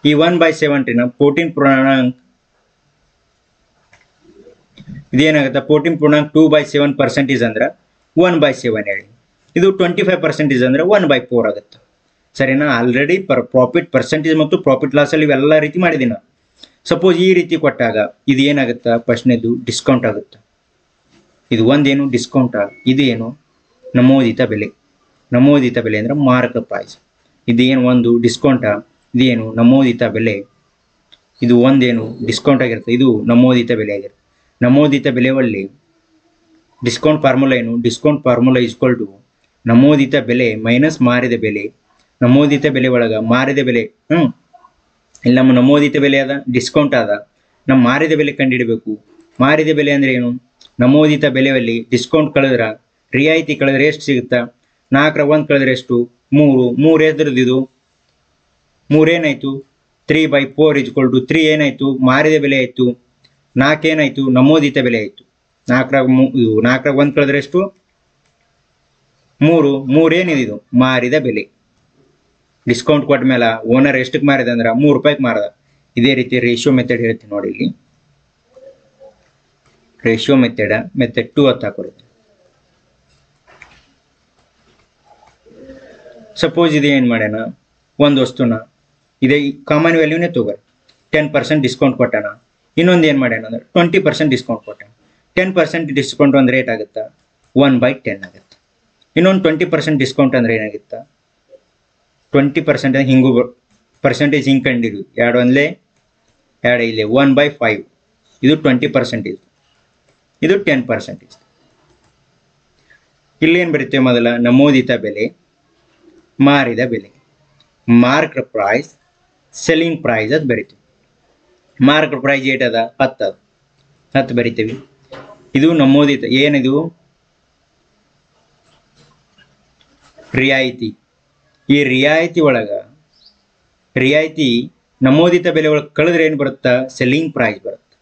ಈ 1/7 14. ಇದೇನಾಗುತ್ತೆ, 14.2/7% ಅಂದ್ರೆ 1/7 ಹೇಳಿ. ಇದು 25% ಅಂದ್ರೆ 1/4 ಆಗುತ್ತೆ. ಸರಿನಾ? ಆಲ್ರೆಡಿ ಪ್ರಾಫಿಟ್ ಪರ್ಸೆಂಟೇಜ್ ಮತ್ತು ಪ್ರಾಫಿಟ್ ಲಾಸ್ ಅಲ್ಲಿ ಇವೆಲ್ಲ ರೀತಿ ಮಾಡಿದೀನಿ. ಸಪೋಸ್ ಈ ರೀತಿ ಕೊಟ್ಟಾಗ ಇದು ಏನಾಗುತ್ತೆ, ಫಸ್ಟ್ನೇದು ಡಿಸ್ಕೌಂಟ್ ಆಗುತ್ತೆ. ಇದು ಒಂದೇನು ಡಿಸ್ಕೌಂಟ್, ಇದು ಏನು ನಮೂದಿತ ಬೆಲೆ. ನಮೂದಿತ ಬೆಲೆ ಅಂದ್ರೆ ಮಾರ್ಕ್ ಪ್ರೈಸ್. ಇದೇನು ಒಂದು ಡಿಸ್ಕೌಂಟ, ಇದೇನು ನಮೂದಿತ ಬೆಲೆ. ಇದು ಒಂದೇನು ಡಿಸ್ಕೌಂಟ್ ಆಗಿರುತ್ತೆ, ಇದು ನಮೂದಿತ ಬೆಲೆ ಆಗಿರುತ್ತೆ. ನಮೂದಿತ ಬೆಲೆ ಒಳ್ಳೆ ಡಿಸ್ಕೌಂಟ್ ಫಾರ್ಮುಲಾ ಏನು, ಡಿಸ್ಕೌಂಟ್ ಫಾರ್ಮುಲಾ = ನಮೂದಿತ ಬೆಲೆ ಮೈನಸ್ ಮಾರಿದ ಬೆಲೆ. ನಮೂದಿತ ಬೆಲೆ ಒಳಗ ಮಾರಿದ ಬೆಲೆ, ಇಲ್ಲಿ ನಮ್ಮ ನಮೂದಿತ ಬೆಲೆ ಅದ, ಡಿಸ್ಕೌಂಟ್ ಅದ, ನಮ್ಮ ಮಾರಿದ ಬೆಲೆ ಕಂಡುಹಿಡಬೇಕು. ಮಾರಿದ ಬೆಲೆ ಅಂದ್ರೆ ಏನು, ನಮೂದಿತ ಬೆಲೆಯಲ್ಲಿ ಡಿಸ್ಕೌಂಟ್ ಕಳೆದ್ರ ರಿಯಾಯಿತಿ ಕಳೆದ್ರೆ ಎಷ್ಟು ಸಿಗುತ್ತಾ, 4ರ 1 ಕಳೆದ್ರೆ ಎಷ್ಟು 3. 3 ಎದ್ರದ್ದು ಇದು 3 ಏನಾಯ್ತು, 3/4 = 3 ಏನಾಯ್ತು ಮಾರಿದ ಬೆಲೆ ಆಯ್ತು. 4 ಏನಾಯ್ತು ನಮೂದಿತ ಬೆಲೆ ಆಯ್ತು. 4ರ 1 ಕಳೆದ್ರೆ ಎಷ್ಟು 3. 3 ಏನಿದೆ ಇದು ಮಾರಿದ ಬೆಲೆ. ಡಿಸ್ಕೌಂಟ್ ಕೊಟ್ಟ ಮೇಲೆ ಓನರ್ ಎಷ್ಟಕ್ಕೆ ಮಾರಿದ ಅಂದ್ರೆ 3 ರೂಪಾಯಿಗೆ ಮಾರದ. ಇದೇ ರೀತಿ ರೇಷಿಯೋ ಮೆಥಡ್ ಹೇಳ್ತೀನಿ ನೋಡಿ. ಇಲ್ಲಿ ರೇಷಿಯೋ ಮೆಥಡ್ 2 ಅಂತ ಹಾಕೋದು. ಸಪೋಸ್ ಇದು ಏನು ಮಾಡ್ಯಾನ, ಒಂದು ವಸ್ತುನ ಇದೇ ಕಾಮನ್ ವ್ಯಾಲ್ಯೂನೇ ತಗೋರಿ, 10% ಡಿಸ್ಕೌಂಟ್ ಕೊಟ್ಟಾನ. ಇನ್ನೊಂದು ಏನು ಮಾಡ್ಯಾನ ಅಂದ್ರೆ 20% ಡಿಸ್ಕೌಂಟ್ ಕೊಟ್ಟಾನ. 10% ಡಿಸ್ಕೌಂಟ್ ಒಂದು ರೇಟ್ ಆಗುತ್ತಾ 1/10 ಆಗುತ್ತೆ. ಇನ್ನೊಂದು 20% ಡಿಸ್ಕೌಂಟ್ ಅಂದ್ರೆ ಏನಾಗುತ್ತಾ, 20% ಹಿಂಗೂ ಪರ್ಸೆಂಟೇಜ್ ಹಿಂಗೆ ಕಂಡಿರು, 2 ಒಂದ್ಲೆ 2 ಇಲ್ಲೇ 1/5. ಇದು 20%, ಇದು 10%. ಇಲ್ಲೇನು ಬರುತ್ತೆ, ಮೊದಲ ನಮೂದಿತ ಬೆಲೆ, ಮಾರಿದ ಬೆಲೆ, ಮಾರ್ಕ್ ಪ್ರೈಸ್, ಸೆಲ್ಲಿಂಗ್ ಪ್ರೈಸ್ ಅದು ಬರಿತೀವಿ. ಮಾರ್ಕ್ ಪ್ರೈಸ್ ಏಟದ 10 ಬರಿತೀವಿ. ಇದು ನಮೂದಿತ, ಏನಿದು ರಿಯಾಯಿತಿ. ಈ ರಿಯಾಯಿತಿ ಒಳಗೆ ರಿಯಾಯಿತಿ ನಮೂದಿತ ಬೆಲೆ ಒಳಗೆ ಕಳೆದ್ರೆ ಏನು ಬರುತ್ತಾ? ಸೆಲ್ಲಿಂಗ್ ಪ್ರೈಸ್ ಬರುತ್ತೆ.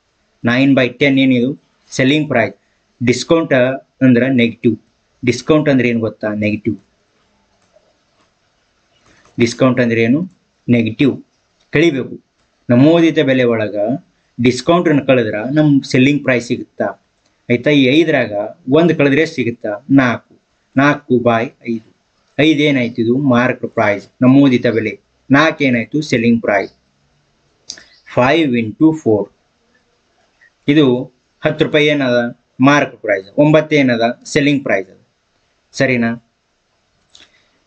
9/10 ಏನಿದು ಸೆಲ್ಲಿಂಗ್ ಪ್ರೈಸ್. ಡಿಸ್ಕೌಂಟ್ ಅಂದ್ರೆ ನೆಗೆಟಿವ್. ಡಿಸ್ಕೌಂಟ್ ಅಂದ್ರೆ ಏನು ಗೊತ್ತಾ? ನೆಗೆಟಿವ್. ಡಿಸ್ಕೌಂಟ್ ಅಂದ್ರೆ ಏನು? ನೆಗೆಟಿವ್. ಕಳಿಬೇಕು. ನಮೂದಿತ ಬೆಲೆ ಒಳಗೆ ಡಿಸ್ಕೌಂಟನ್ನು ಕಳೆದ್ರೆ ನಮ್ಮ ಸೆಲ್ಲಿಂಗ್ ಪ್ರೈಸ್ ಸಿಗುತ್ತಾ? ಆಯ್ತಾ? ಈ 5ರಾಗ 1 ಕಳೆದ್ರೆ ಎಷ್ಟು ಸಿಗುತ್ತಾ? 4. 4/5. 5 ಏನಾಯ್ತು? ಇದು ಮಾರ್ಕ್ ಪ್ರೈಸ್, ನಮೂದಿತ ಬೆಲೆ. 4 ಏನಾಯ್ತು? Selling price. 5 × 4 ಇದು 10 ರೂಪಾಯಿ ಏನದ? Mark price. 9 ಏನದ? ಸೆಲ್ಲಿಂಗ್ ಪ್ರೈಸ್ ಅದ. ಸರಿನಾ?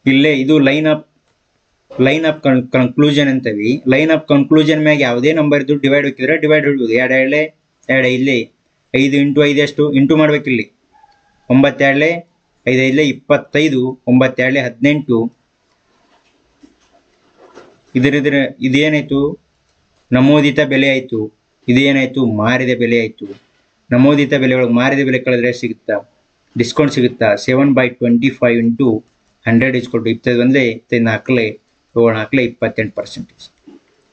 ಇಲ್ಲೇ ಇದು ಲೈನ್ ಆಫ್ ಕನ್ಕ್ಲೂಷನ್ ಅಂತೀವಿ. ಲೈನ್ ಆಫ್ ಕನ್ಕ್ಲೂಷನ್ ಮ್ಯಾಗ ಯಾವುದೇ ನಂಬರ್ ಇದ್ದು ಡಿವೈಡ್ ಹಾಕಿದ್ರೆ ಡಿವೈಡ್ ಹಿಡ್ಬೋದು. 2 2 2 5 5 × 5 ಎಷ್ಟು? ಇಂಟು ಮಾಡ್ಬೇಕಿಲ್ಲಿ. 9 2 5 5 25, 9 2 18. ಇದೇನಾಯ್ತು? ನಮೂದಿತ ಬೆಲೆ ಆಯ್ತು. ಇದೇನಾಯ್ತು? ಮಾರಿದ ಬೆಲೆ ಆಯ್ತು. ನಮೂದಿತ ಬೆಲೆ ಒಳಗೆ ಮಾರಿದ ಬೆಲೆ ಕಳೆದ್ರೆ ಸಿಗುತ್ತಾ? ಡಿಸ್ಕೌಂಟ್ ಸಿಗುತ್ತಾ? 7/25 × 100 = 21 4 7 28%.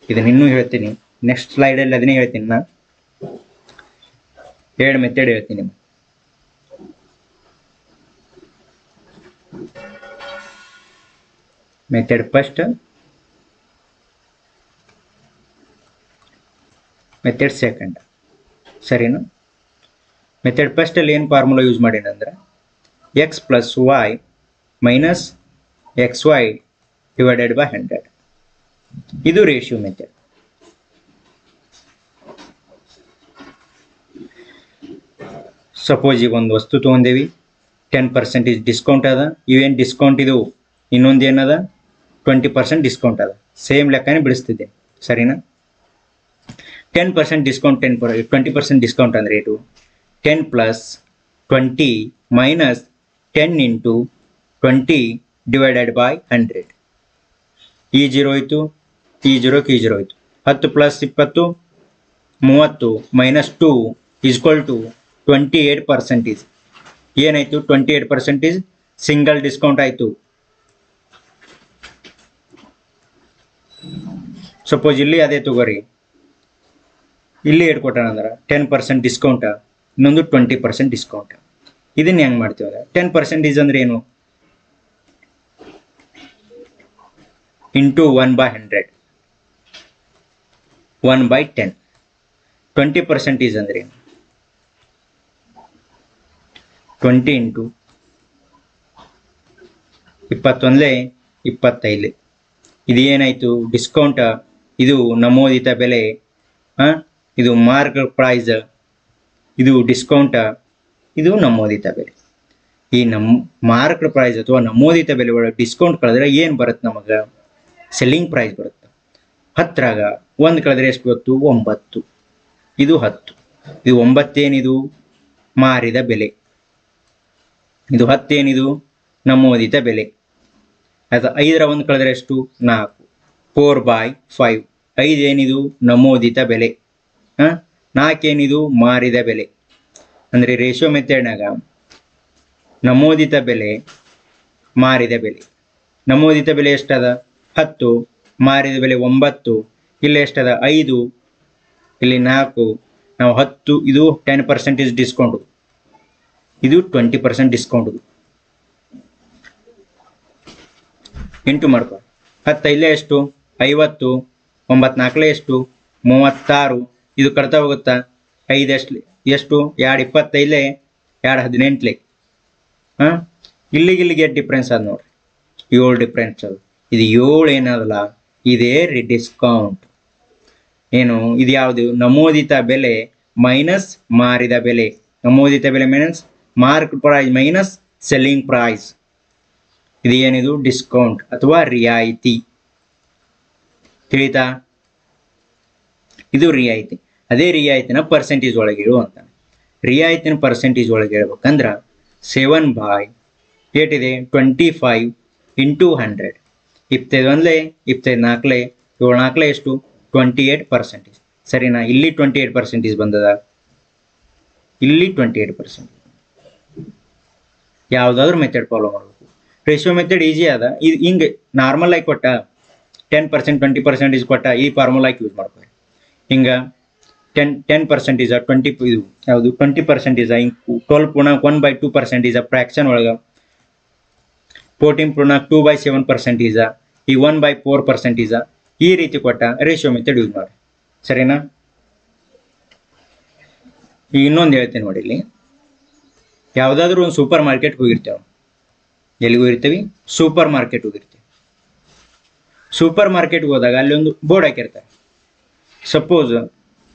ಇದನ್ನ ಇನ್ನೂ ಹೇಳ್ತೀನಿ, ನೆಕ್ಸ್ಟ್ ಸ್ಲೈಡಲ್ಲಿ ಅದನ್ನೇ ಹೇಳ್ತೀನಿ. ನಾನು 2 ಮೆಥಡ್ ಹೇಳ್ತೀನಿ. Method first, method second. ಸರಿನಾ? ಮೆಥಡ್ ಫಸ್ಟ್ ಅಲ್ಲಿ ಏನು ಫಾರ್ಮುಲಾ ಯೂಸ್ ಮಾಡೀನಿ ಅಂದ್ರೆ x + y - xy / 100. ಇದು ರೇಷಿಯೋ ಮೆಥಡ್. ಸಪೋಸ್ ಈಗ ಒಂದು ವಸ್ತು ತೊಗೊಂಡೇವಿ, 10% ಡಿಸ್ಕೌಂಟ್ ಅದ. ಇವೇನು ಡಿಸ್ಕೌಂಟ್ ಇದು? ಇನ್ನೊಂದು ಏನದ? 20% ಡಿಸ್ಕೌಂಟ್ ಅದ. ಸೇಮ್ ಲೆಕ್ಕನೇ ಬಿಡಿಸ್ತಿದ್ದೆ. ಸರಿನಾ? 10% ಡಿಸ್ಕೌಂಟ್, 20% ಡಿಸ್ಕೌಂಟ್ ಅಂದ್ರೆ ಇದು 10 + 20 - 10 × 20 / 100. ಈ 0 ಹೋಯ್ತು, ಈ 0ಕ್ಕೆ ಈ 0 ಹೋಯ್ತು. 10 + 20 30 - 2 = 28%. ಏನಾಯ್ತು? 28% ಸಿಂಗಲ್ ಡಿಸ್ಕೌಂಟ್ ಆಯ್ತು. ಸಪೋಸ್ ಇಲ್ಲಿ ಅದೇ ತಗೋರಿ, ಇಲ್ಲಿ ಇಟ್ಕೊಟ್ಟಾನ ಅಂದ್ರೆ 10% ಡಿಸ್ಕೌಂಟ್, ಇನ್ನೊಂದು 20% ಡಿಸ್ಕೌಂಟ್. ಇದನ್ನ ಹೆಂಗ್ ಮಾಡ್ತೀವಿ ಅಂದ್ರೆ 10% ಅಂದ್ರೆ ಏನು? ಇಂಟು 1/100, 1/10. 20% ಅಂದ್ರೆ ಏನು? 20 × 21 25. ಇದು ಏನಾಯ್ತು? ಡಿಸ್ಕೌಂಟ್. ಇದು ನಮೂದಿತ ಬೆಲೆ. ಇದು ಮಾರ್ಕ್ ಪ್ರೈಸ್. ಇದು ಡಿಸ್ಕೌಂಟ್. ಇದು ನಮೂದಿತ ಬೆಲೆ. ಈ ಮಾರ್ಕ್ ಪ್ರೈಸ್ ಅಥವಾ ನಮೂದಿತ ಬೆಲೆ ಒಳಗೆ ಡಿಸ್ಕೌಂಟ್ ಕಳೆದ್ರೆ ಏನು ಬರುತ್ತೆ? ನಮಗೆ ಸೆಲ್ಲಿಂಗ್ ಪ್ರೈಸ್ ಬರುತ್ತೆ. 10ರಾಗ 1 ಕಳೆದ್ರೆ ಎಷ್ಟು ಬತ್ತು? 9. ಇದು 10. ಇದು 9 ಏನಿದು? ಮಾರಿದ ಬೆಲೆ. ಇದು 10 ಏನಿದು? ನಮೂದಿತ ಬೆಲೆ. ಅದು 5ರ 1 ಕಳೆದ್ರೆ ಎಷ್ಟು? 4. 4/5. 5 ಏನಿದು? ನಮೂದಿತ ಬೆಲೆ. 4 ಏನಿದು? ಮಾರಿದ ಬೆಲೆ. ಅಂದರೆ ರೇಷಿಯೋ ಮೆಥಡ್ನಾಗ ನಮೂದಿತ ಬೆಲೆ, ಮಾರಿದ ಬೆಲೆ. ನಮೂದಿತ ಬೆಲೆ ಎಷ್ಟದ? 10. ಮಾರಿದ ಬೆಲೆ 9. ಇಲ್ಲಿ ಎಷ್ಟದ? 5. ಇಲ್ಲಿ 4. ನಾವು 10. ಇದು 10% ಡಿಸ್ಕೌಂಟ್, ಇದು 20% ಡಿಸ್ಕೌಂಟ್. ಇಂಟು ಮಾಡ್ಕೊ. 10 ಇಲ್ಲೇ ಎಷ್ಟು? 50. 9 4 ಎಷ್ಟು? 36. ಇದು ಕಡ್ತಾ ಹೋಗುತ್ತಾ? 5 ಎಷ್ಟು? 2 25, 2 18. ಇಲ್ಲಿಗೆ ಡಿಫ್ರೆನ್ಸ್ ಅದ ನೋಡ್ರಿ, 7 ಡಿಫ್ರೆನ್ಸ್ ಅದು. ಇದು 7 ಏನದಲ್ಲ, ಇದೇ ಡಿಸ್ಕೌಂಟ್. ಏನು ಇದು? ಯಾವುದು? ನಮೂದಿತ ಬೆಲೆ ಮೈನಸ್ ಮಾರಿದ ಬೆಲೆ. ನಮೂದಿತ ಬೆಲೆ minus mark price minus selling price. ಇದು ಏನಿದು? ಡಿಸ್ಕೌಂಟ್ ಅಥವಾ ರಿಯಾಯಿತಿ. ತಿಳಿತಾ? ಇದು ರಿಯಾಯಿತಿ. ಅದೇ ರಿಯಾಯಿತಿನ ಪರ್ಸೆಂಟೇಜ್ ಒಳಗೆ ಇಡು ಅಂತ. ರಿಯಾಯಿತಿನ ಪರ್ಸೆಂಟೇಜ್ ಒಳಗೆ ಹೇಳ್ಬೇಕಂದ್ರೆ 7/8 25 × 100. 21 24 7 ಎಷ್ಟು? 28%. ಸರಿನಾ? ಇಲ್ಲಿ 28% ಬಂದದ, ಇಲ್ಲಿ 28%. ಯಾವುದಾದ್ರೂ ಮೆಥಡ್ ಫಾಲೋ ಮಾಡಬೇಕು. ರೇಷಿಯೋ ಮೆಥಡ್ ಈಜಿ ಅದ. ಇದು ಹಿಂಗೆ ನಾರ್ಮಲ್ ಆಗಿ ಕೊಟ್ಟ 10% 20% ಕೊಟ್ಟ ಈ ಫಾರ್ಮುಲಾ ಯೂಸ್ ಮಾಡ್ತಾರೆ. ಹಿಂಗೆ 10% 20 ಇದು ಯಾವುದು 20% 12 ಪೂರ್ಣಾಂಕ 1/2% ಫ್ರಾಕ್ಷನ್ ಒಳಗೆ 14 ಪೂರ್ಣಾಂಕ 2/7% ಈ 1/4% ಈ ರೀತಿ ಕೊಟ್ಟ ರೇಷಿಯೋ ಮೆಥಡ್ ಯೂಸ್ ಮಾಡಿ. ಸರಿನಾ? ಈಗ ಇನ್ನೊಂದು ಹೇಳ್ತೇನೆ ನೋಡಿ. ಇಲ್ಲಿ ಯಾವುದಾದ್ರೂ ಒಂದು ಸೂಪರ್ ಮಾರ್ಕೆಟ್ಗೆ ಹೋಗಿರ್ತೇವೆ. ಎಲ್ಲಿಗೆ ಹೋಗಿರ್ತೀವಿ? ಸೂಪರ್ ಮಾರ್ಕೆಟ್ ಹೋಗಿರ್ತೀವಿ. ಸೂಪರ್ ಮಾರ್ಕೆಟ್ಗೆ ಹೋದಾಗ ಅಲ್ಲಿ ಒಂದು ಬೋರ್ಡ್ ಹಾಕಿರ್ತಾರೆ. Suppose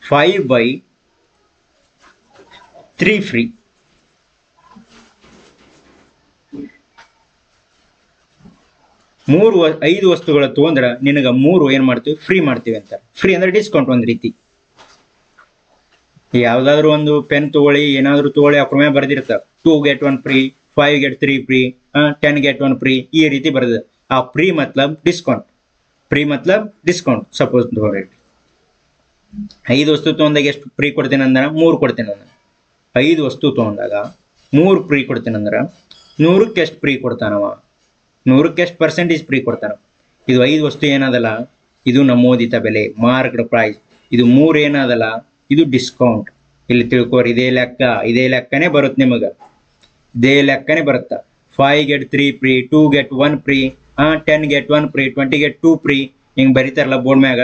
5/3 free. ಐದು ವಸ್ತುಗಳ ತೊಗೊಂಡ್ರೆ ನಿನಗೆ 3 ಏನು ಮಾಡ್ತೀವಿ? ಫ್ರೀ ಮಾಡ್ತೀವಿ ಅಂತಾರೆ. ಫ್ರೀ ಅಂದ್ರೆ ಡಿಸ್ಕೌಂಟ್ ಒಂದು ರೀತಿ. ಯಾವುದಾದ್ರೂ ಒಂದು ಪೆನ್ ತಗೊಳ್ಳಿ, ಏನಾದರೂ ತಗೊಳ್ಳಿ, ಅದ್ರ ಮೇಲೆ ಬರ್ದಿರ್ತಾರೆ 2 get 1 free, 5 get 3 free, 10 get 1 free, ಈ ರೀತಿ ಬರ್ತದೆ. ಆ ಫ್ರೀ ಮತ್ಲಬ್ ಡಿಸ್ಕೌಂಟ್. ಫ್ರೀ ಮತ್ಲಬ್ ಡಿಸ್ಕೌಂಟ್. ಸಪೋಸ್ ನೋಡಿ 5 ವಸ್ತು ತೊಗೊಂಡಾಗ ಎಷ್ಟು ಫ್ರೀ ಕೊಡ್ತೇನೆ ಅಂದ್ರೆ 3 ಕೊಡ್ತೇನೆ ಅಂದ್ರೆ. 5 ವಸ್ತು ತೊಗೊಂಡಾಗ 3 ಫ್ರೀ ಕೊಡ್ತೇನೆ ಅಂದ್ರೆ 100ಕ್ಕೆ ಎಷ್ಟು ಫ್ರೀ ಕೊಡ್ತಾನವ? 100ಕ್ಕೆ ಎಷ್ಟು % ಫ್ರೀ ಕೊಡ್ತಾನ? ಇದು 5 ವಸ್ತು ಏನದಲ್ಲ, ಇದು ನಮೂದಿತ ಬೆಲೆ, ಮಾರ್ಕ್ಡ್ ಪ್ರೈಸ್. ಇದು 3 ಏನದಲ್ಲ, ಇದು ಡಿಸ್ಕೌಂಟ್. ಇಲ್ಲಿ ತಿಳ್ಕೋರಿ, ಇದೇ ಲೆಕ್ಕನೇ ಬರುತ್ತೆ ನಿಮಗೆ. ಇದೇ ಲೆಕ್ಕನೇ ಬರುತ್ತೆ. 5 get 3 free, 2 get 1 free, 10 get 1 free, 20 get 2 free, ಹಿಂಗೆ ಬರೀತಾರಲ್ಲ ಬೋರ್ಡ್ ಮ್ಯಾಗ.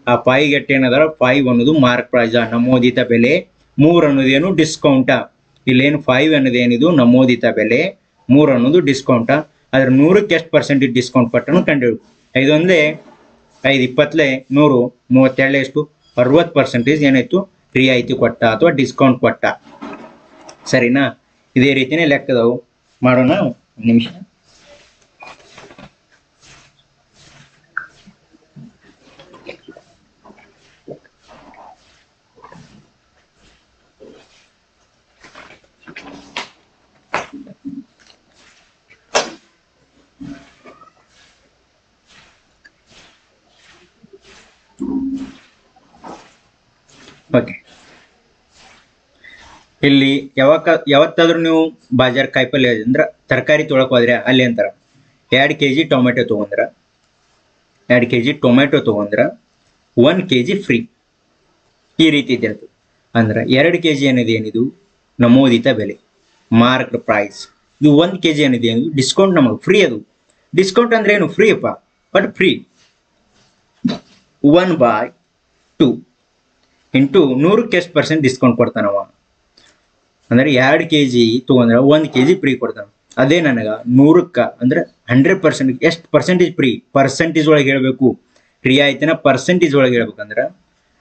ಆ 5 get ಏನದ, 5 ಅನ್ನೋದು ಮಾರ್ಕ್ ಪ್ರೈಸ್ ನಮೂದಿತ ಬೆಲೆ, 3 ಅನ್ನೋದೇನು ಡಿಸ್ಕೌಂಟ. ಇಲ್ಲೇನು 5 ಅನ್ನೋದೇನಿದು ನಮೂದಿತ ಬೆಲೆ, 3 ಅನ್ನೋದು ಡಿಸ್ಕೌಂಟ. ಅದ್ರ 100ಕ್ಕೆ ಎಷ್ಟು % ಡಿಸ್ಕೌಂಟ್ ಪಟ್ಟನು ಕಂಡು 5 ಒಂದೇ 5 20 100 32 ಎಷ್ಟು 60% ಏನಾಯ್ತು? ರಿಯಾಯಿತಿ ಕೊಟ್ಟ ಅಥವಾ ಡಿಸ್ಕೌಂಟ್ ಕೊಟ್ಟ. ಸರಿನಾ? ಇದೇ ರೀತಿನೇ ಲೆಕ್ಕದವು ಮಾಡೋಣ. ಒಂದು ನಿಮಿಷ. ಓಕೆ, ಇಲ್ಲಿ ಯಾವತ್ತಾದ್ರೂ ನೀವು ಬಾಜಾರ್ ಕಾಯಿಪಲ್ಯ ಅಂದ್ರೆ ತರಕಾರಿ ತೊಳಕ್ ಹೋದ್ರೆ ಅಲ್ಲಿ ಅಂತಾರ 2 kg ಟೊಮೆಟೊ ತೊಗೊಂಡ್ರ 2 kg ಟೊಮೆಟೊ ತೊಗೊಂಡ್ರ 1 kg ಫ್ರೀ. ಈ ರೀತಿ ಇದ್ದಿರ್ತದೆ. ಅಂದ್ರೆ 2 kg ಏನಿದು ನಮೂದಿತ ಬೆಲೆ, ಮಾರ್ಕ್ಡ್ ಪ್ರೈಸ್. ಇದು 1 kg ಏನಿದೆ ಡಿಸ್ಕೌಂಟ್, ನಮಗೆ ಫ್ರೀ. ಅದು ಡಿಸ್ಕೌಂಟ್ ಅಂದ್ರೆ ಏನು? ಫ್ರೀ ಅಪ್ಪ, ಬಟ್ ಫ್ರೀ 1/2 ಇಂಟು 100ಕ್ಕೆ ಎಷ್ಟು % ಡಿಸ್ಕೌಂಟ್ ಕೊಡ್ತಾನವ? ಅಂದ್ರೆ 2 kg ತೊಗೊಂಡ್ರೆ 1 kg ಫ್ರೀ ಕೊಡ್ತಾನ. ಅದೇ ನನಗೆ 100ಕ್ಕೆ ಅಂದ್ರೆ 100% ಎಷ್ಟು % ಫ್ರೀ? ಪರ್ಸೆಂಟೇಜ್ ಒಳಗೆ ಹೇಳ್ಬೇಕು. ರಿಯಾಯಿತಿನ ಪರ್ಸೆಂಟೇಜ್ ಒಳಗೆ ಹೇಳ್ಬೇಕಂದ್ರೆ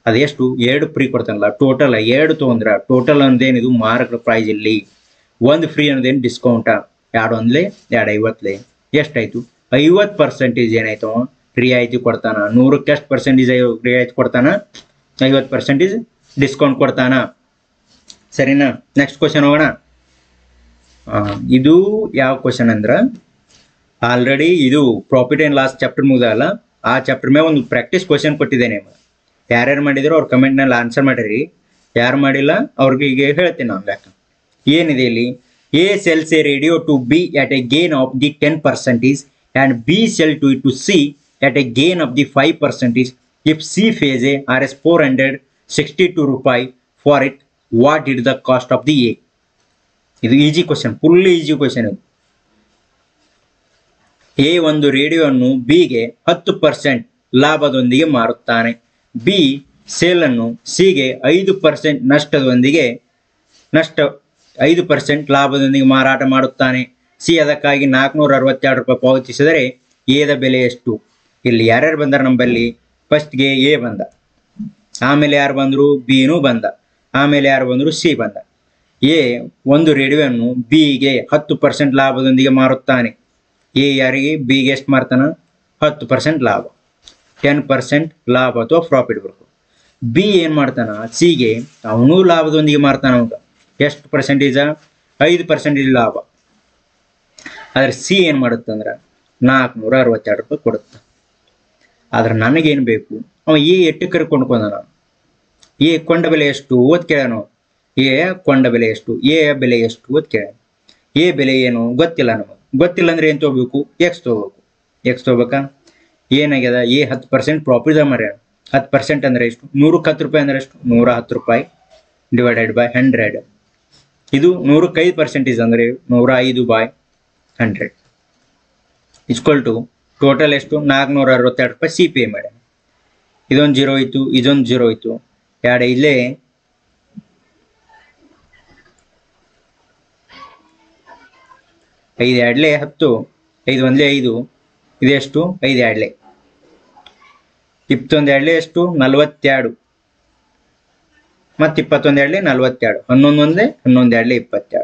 ಅದೆಷ್ಟು? 2 ಫ್ರೀ ಕೊಡ್ತಾನಲ್ಲ. ಟೋಟಲ್ 2 ತೊಗೊಂಡ್ರೆ ಟೋಟಲ್ ಅಂದೇನಿದು ಮಾರ್ಕ್ಡ್ ಪ್ರೈಸ್. ಇಲ್ಲಿ 1 ಫ್ರೀ ಅನ್ನೋದೇನು ಡಿಸ್ಕೌಂಟ. 2 ಒಂದ್ಲೆ 2 50 ಎಷ್ಟಾಯ್ತು? 50% ಏನಾಯ್ತು? ರಿಯಾಯಿತಿ ಕೊಡ್ತಾನ. 100ಕ್ಕೆ ಎಷ್ಟು % ರಿಯಾಯಿತಿ ಕೊಡ್ತಾನ? 50% ಡಿಸ್ಕೌಂಟ್ ಕೊಡ್ತಾನ. ಸರಿನಾ? ನೆಕ್ಸ್ಟ್ ಕ್ವಶನ್ ಹೋಗೋಣ. ಇದು ಯಾವ ಕ್ವಶನ್ ಅಂದ್ರೆ ಆಲ್ರೆಡಿ ಇದು ಪ್ರಾಫಿಟ್ ಆ್ಯಂಡ್ ಲಾಸ್ ಚಾಪ್ಟರ್ ಮುಗ್ದಲ್ಲ, ಆ ಚಾಪ್ಟರ್ ಮೇಲೆ ಒಂದು ಪ್ರಾಕ್ಟೀಸ್ ಕ್ವಶನ್ ಕೊಟ್ಟಿದ್ದೇನೆ. ಯಾರ್ಯಾರು ಮಾಡಿದ್ರು ಅವ್ರ ಕಮೆಂಟ್ನಲ್ಲಿ ಆನ್ಸರ್ ಮಾಡಿರಿ. ಯಾರು ಮಾಡಿಲ್ಲ ಅವ್ರಿಗೆ ಈಗ ಹೇಳ್ತೀನಿ ನಾನು ಲೆಕ್ಕ. ಏನಿದೆ ಇಲ್ಲಿ? A sells a radio to B at a gain of the 10% and B sell to it to C at a gain of the 5%. If C pays a Rs 462 ರೂಪಾಯಿ for it, what is the cost of the A? ಇದು easy question, full easy question. ಇದು ಎ ಒಂದು ರೇಡಿಯೋವನ್ನು ಬಿಗೆ 10% ಲಾಭದೊಂದಿಗೆ ಮಾರುತ್ತಾನೆ. ಬಿ ಸೇಲ್ ಅನ್ನು ಸಿಗೆ 5% ನಷ್ಟದೊಂದಿಗೆ 5% ಲಾಭದೊಂದಿಗೆ ಮಾರಾಟ ಮಾಡುತ್ತಾನೆ. ಸಿ ಅದಕ್ಕಾಗಿ 462 ರೂಪಾಯಿ ಪಾವತಿಸಿದರೆ ಎದ ಬೆಲೆ ಎಷ್ಟು? ಇಲ್ಲಿ ಯಾರ್ಯಾರು ಬಂದಾರ ನಂಬಲ್ಲಿ? ಫಸ್ಟ್ಗೆ ಎ ಬಂದ, ಆಮೇಲೆ ಯಾರು ಬಂದರು? ಬಿನೂ ಬಂದ, ಆಮೇಲೆ ಯಾರು ಬಂದರು? ಸಿ ಬಂದ. ಎ ಒಂದು ರೇಡಿಯೋವನ್ನು ಬಿಗೆ 10% ಲಾಭದೊಂದಿಗೆ ಮಾರುತ್ತಾನೆ. ಎ ಯಾರಿಗೆ? ಬಿಗೆ ಎಷ್ಟು ಮಾರ್ತಾನ? 10% ಲಾಭ, 10% ಲಾಭ ಅಥವಾ ಪ್ರಾಫಿಟ್ ಬರ್ತದೆ. ಬಿ ಏನು ಮಾಡ್ತಾನ? ಸಿಗೆ ಅವನು ಲಾಭದೊಂದಿಗೆ ಮಾರ್ತಾನ. ಅವಾಗ ಎಷ್ಟು ಪರ್ಸೆಂಟೇಜ? 5% ಲಾಭ. ಆದ್ರೆ ಸಿ ಏನು ಮಾಡುತ್ತಂದ್ರೆ 462 ರೂಪಾಯಿ ಕೊಡುತ್ತೆ. ಆದ್ರೆ ನನಗೇನು ಬೇಕು? ಅವ ಎ ಎಟ್ಟಕ್ಕೆ ಕೊಂಡ್ಕೊಂಡಾನ. ಎ ಕೊಂಡ ಬೆಲೆ ಎಷ್ಟು ಓದ್ ಕೇಳೋಣ. ಎ ಕೊಂಡ ಬೆಲೆ ಎಷ್ಟು? ಎ ಬೆಲೆ ಎಷ್ಟು ಓದ್ ಕೇಳ. ಎ ಬೆಲೆ ಏನು ಗೊತ್ತಿಲ್ಲ ನಮಗೆ. ಗೊತ್ತಿಲ್ಲ ಅಂದ್ರೆ ಏನು ತೊಗೋಬೇಕು, ಎಕ್ಸ್ ತೊಗೋಬೇಕು. ಎಕ್ಸ್ ತೊಗೋಬೇಕಾ? ಏನಾಗ್ಯದ, ಎ 10% ಪ್ರಾಫಿಟ್ ಮರ್ಯಾದ. 10% ಅಂದ್ರೆ ಎಷ್ಟು? 100ಕ್ಕೆ 10 ರೂಪಾಯಿ ಅಂದ್ರೆ ಎಷ್ಟು? 110 ರೂಪಾಯಿ ಡಿವೈಡೆಡ್ ಬೈ 100. ಇದು 100ಕ್ಕೆ 5% ಅಂದರೆ 105/100 ಇಸ್ಕ್ವಲ್ ಟು ಟೋಟಲ್ ಎಷ್ಟು? 462 ರೂಪಾಯಿ ಸಿ ಪೇ ಮಾಡಿ. ಇದೊಂದು 0 ಇತ್ತು, ಇದೊಂದು 0 ಇತ್ತು, ಎರಡು ಇಲ್ಲೇ 5 2 10, 5 1 5, ಇದೆಷ್ಟು? 5 2 21 2 ಎಷ್ಟು? 42, ಮತ್ತು 21 2 42, 11 1 11 2 22,